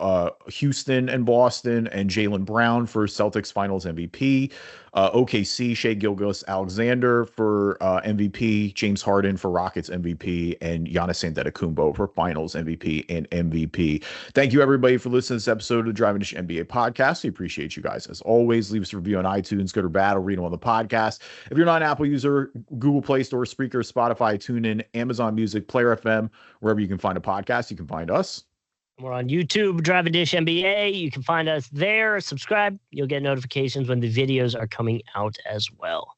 Speaker 2: Houston and Boston, and Jaylen Brown for Celtics Finals MVP. OKC, Shai Gilgeous-Alexander for MVP, James Harden for Rockets MVP, and Giannis Antetokounmpo for Finals MVP and MVP. Thank you, everybody, for listening to this episode of the Driving Dish NBA podcast. We appreciate you guys. As always, leave us a review on iTunes, good or bad. I'll read them on the podcast. If you're not an Apple user, Google Play Store, Spreaker, Spotify, TuneIn, Amazon Music, Player FM, wherever you can find a podcast, you can find us.
Speaker 1: We're on YouTube, Driving Dish NBA. You can find us there. Subscribe. You'll get notifications when the videos are coming out as well.